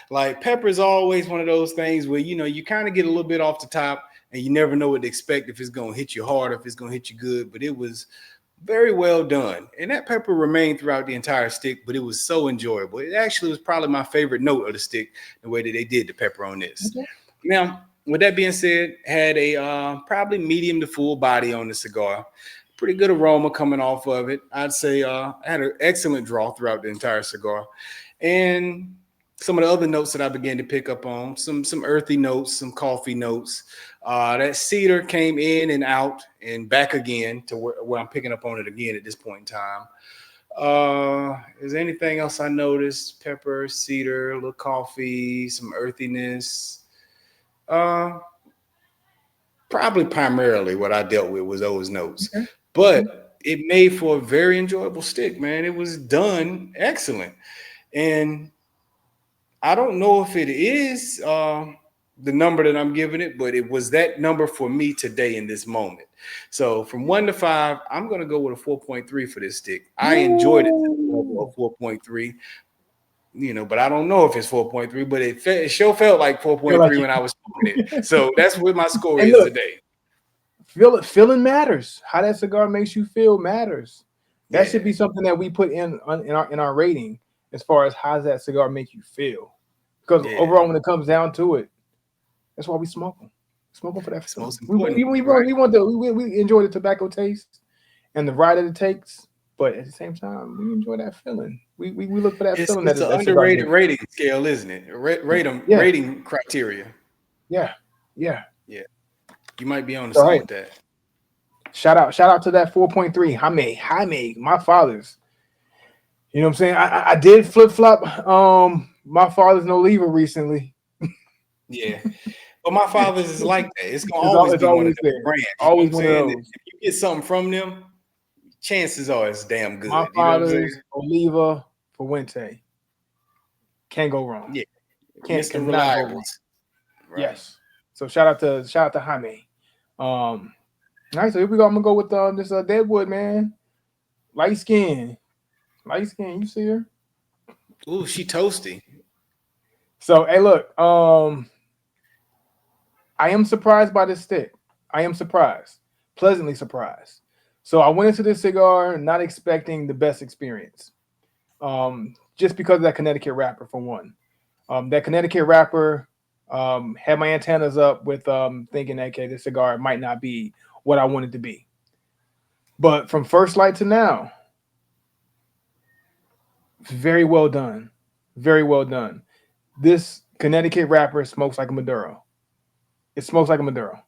Speaker 2: Like pepper is always one of those things where you kind of get a little bit off the top and you never know what to expect if it's gonna hit you hard or if it's gonna hit you good. But it was very well done. And that pepper remained throughout the entire stick, but it was so enjoyable. It actually was probably my favorite note of the stick, the way that they did the pepper on this.
Speaker 1: Okay.
Speaker 2: Now, with that being said, had a probably medium to full body on the cigar. Pretty good aroma coming off of it. I'd say had an excellent draw throughout the entire cigar. And some of the other notes that I began to pick up on, some earthy notes, some coffee notes. That cedar came in and out and back again to where I'm picking up on it again at this point in time. Is there anything else I noticed? Pepper, cedar, a little coffee, some earthiness. Uh, Probably primarily what I dealt with was those notes,
Speaker 1: Okay. Okay.
Speaker 2: but it made for a very enjoyable stick, man. It was done excellent, and I don't know if it is the number that I'm giving it, but it was that number for me today in this moment. So from 1 to 5, I'm gonna go with a 4.3 for this stick. I enjoyed it to the level of
Speaker 1: Ooh.
Speaker 2: 4.3. But I don't know if it's 4.3, but it sure felt like
Speaker 1: Feel like
Speaker 2: 4.3
Speaker 1: you.
Speaker 2: when I was smoking it. So that's what my score
Speaker 1: And
Speaker 2: is
Speaker 1: look,
Speaker 2: today.
Speaker 1: feeling matters. How that cigar makes you feel matters. That should
Speaker 2: Yeah,
Speaker 1: be something that we put in our rating, as far as how does that cigar make you feel. Because
Speaker 2: yeah.
Speaker 1: overall, when it comes down to it, that's why we smoke them. Smoke them for that
Speaker 2: It's
Speaker 1: feeling.
Speaker 2: most important, right?
Speaker 1: We enjoy the tobacco taste and the ride that it takes. but at the same time, we enjoy that feeling. We look for that feeling
Speaker 2: It's an
Speaker 1: that cigar
Speaker 2: underrated
Speaker 1: gives.
Speaker 2: rating scale, isn't it?
Speaker 1: Yeah,
Speaker 2: Rating criteria.
Speaker 1: yeah, yeah.
Speaker 2: Yeah, you might be onto
Speaker 1: All
Speaker 2: something
Speaker 1: right.
Speaker 2: with that.
Speaker 1: Shout out to that 4.3 Jaime, my father's. You know what I'm saying? I did flip flop my father's no lever recently.
Speaker 2: Yeah, but my father's is like that. It's gonna
Speaker 1: It's
Speaker 2: always
Speaker 1: it's
Speaker 2: be one of
Speaker 1: always
Speaker 2: them
Speaker 1: there.
Speaker 2: brands. You know what
Speaker 1: Always
Speaker 2: I'm
Speaker 1: one of
Speaker 2: saying?
Speaker 1: those.
Speaker 2: If you get something from them, chances are it's damn
Speaker 1: My
Speaker 2: good. You know what I'm saying?
Speaker 1: father's Oliva Fuente. Can't go wrong.
Speaker 2: Yeah, Mr.
Speaker 1: Cannot go wrong.
Speaker 2: Reliables, right?
Speaker 1: Yes. So shout out to Jaime. All right, so here we go. I'm gonna go with this Deadwood man. Light skin. Light skin. You see her?
Speaker 2: Ooh, she toasty.
Speaker 1: So hey look, I am surprised by this stick. I am surprised. Pleasantly surprised. So I went into this cigar not expecting the best experience. Just because of that Connecticut wrapper for one. That Connecticut wrapper had my antennas up with thinking, okay, this cigar might not be what I wanted to be. But from first light to now, very well done. Very well done. This Connecticut wrapper smokes like a Maduro. It smokes like a Maduro.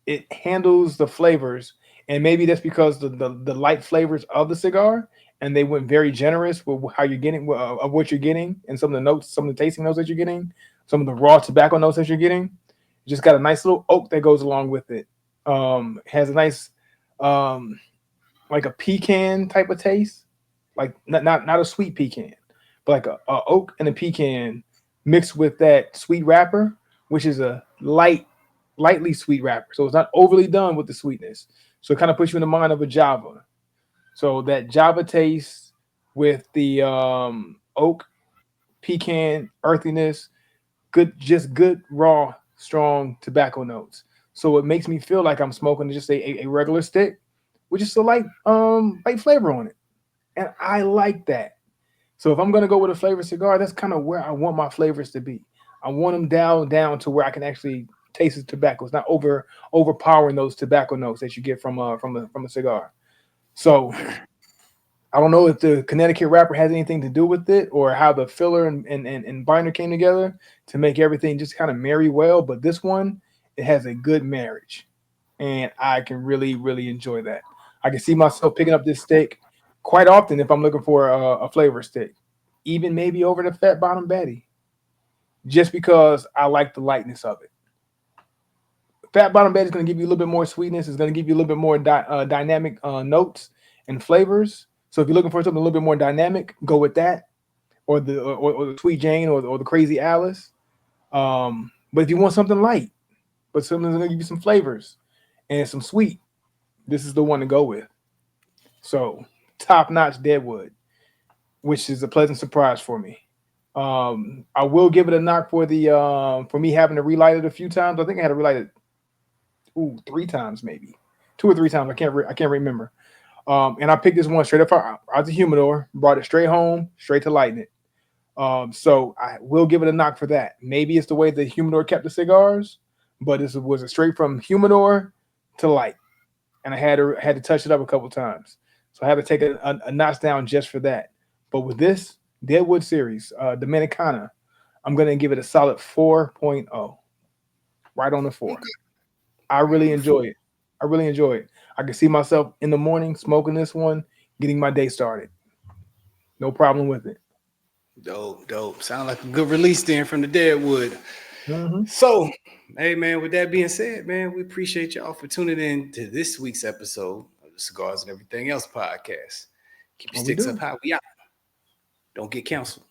Speaker 1: It handles the flavors, and maybe that's because the light flavors of the cigar, and they went very generous with how you're getting of what you're getting, and some of the notes, some of the tasting notes that you're getting, some of the raw tobacco notes that you're getting. Just got a nice little oak that goes along with it. Has a nice um, like a pecan type of taste, like not a sweet pecan, but like a oak and a pecan mixed with that sweet wrapper, which is a lightly sweet wrapper. So it's not overly done with the sweetness. So it kind of puts you in the mind of a Java. So that Java taste with the oak, pecan, earthiness, just good raw, strong tobacco notes. So it makes me feel like I'm smoking just a regular stick with just a light flavor on it. And I like that. So if I'm gonna go with a flavored cigar, that's kind of where I want my flavors to be. I want them down to where I can actually taste the tobacco. It's not overpowering those tobacco notes that you get from a cigar. So I don't know if the Connecticut wrapper has anything to do with it or how the filler and binder came together to make everything just kind of marry well. But this one, it has a good marriage. And I can really enjoy that. I can see myself picking up this steak quite often if I'm looking for a flavor stick, even maybe over the fat bottom Betty, just because I like the lightness of it. Fat bottom Betty is going to give you a little bit more sweetness. It's going to give you a little bit more dynamic notes and flavors. So if you're looking for something a little bit more dynamic, go with that, or the Sweet Jane or the Crazy Alice. But if you want something light, but something that's going to give you some flavors and some sweet, this is the one to go with. So top notch Deadwood, which is a pleasant surprise for me. I will give it a knock for the for me having to relight it a few times. I think I had to relight it 3 times maybe, 2 or 3 times. I can't remember. And I picked this one straight up out the humidor, brought it straight home, straight to lighting it. So I will give it a knock for that. Maybe it's the way the humidor kept the cigars, but this was a straight from humidor to light, and I had to touch it up a couple times. So I had to take a notch down just for that. But with this Deadwood series, Dominicana, I'm gonna give it a solid 4.0, right on the four. I
Speaker 2: Right
Speaker 1: really
Speaker 2: on the foot.
Speaker 1: enjoy it. I really enjoy it. I can see myself in the morning smoking this one, getting my day started. No problem with it.
Speaker 2: Dope, dope. Sound like a good release then from the Deadwood.
Speaker 1: Hmm.
Speaker 2: So, hey man, with that being said, man, we appreciate y'all for tuning in to this week's episode of the Cigars and Everything Else podcast. Keep your
Speaker 1: What we
Speaker 2: sticks up
Speaker 1: do?
Speaker 2: high. We out. Don't get canceled.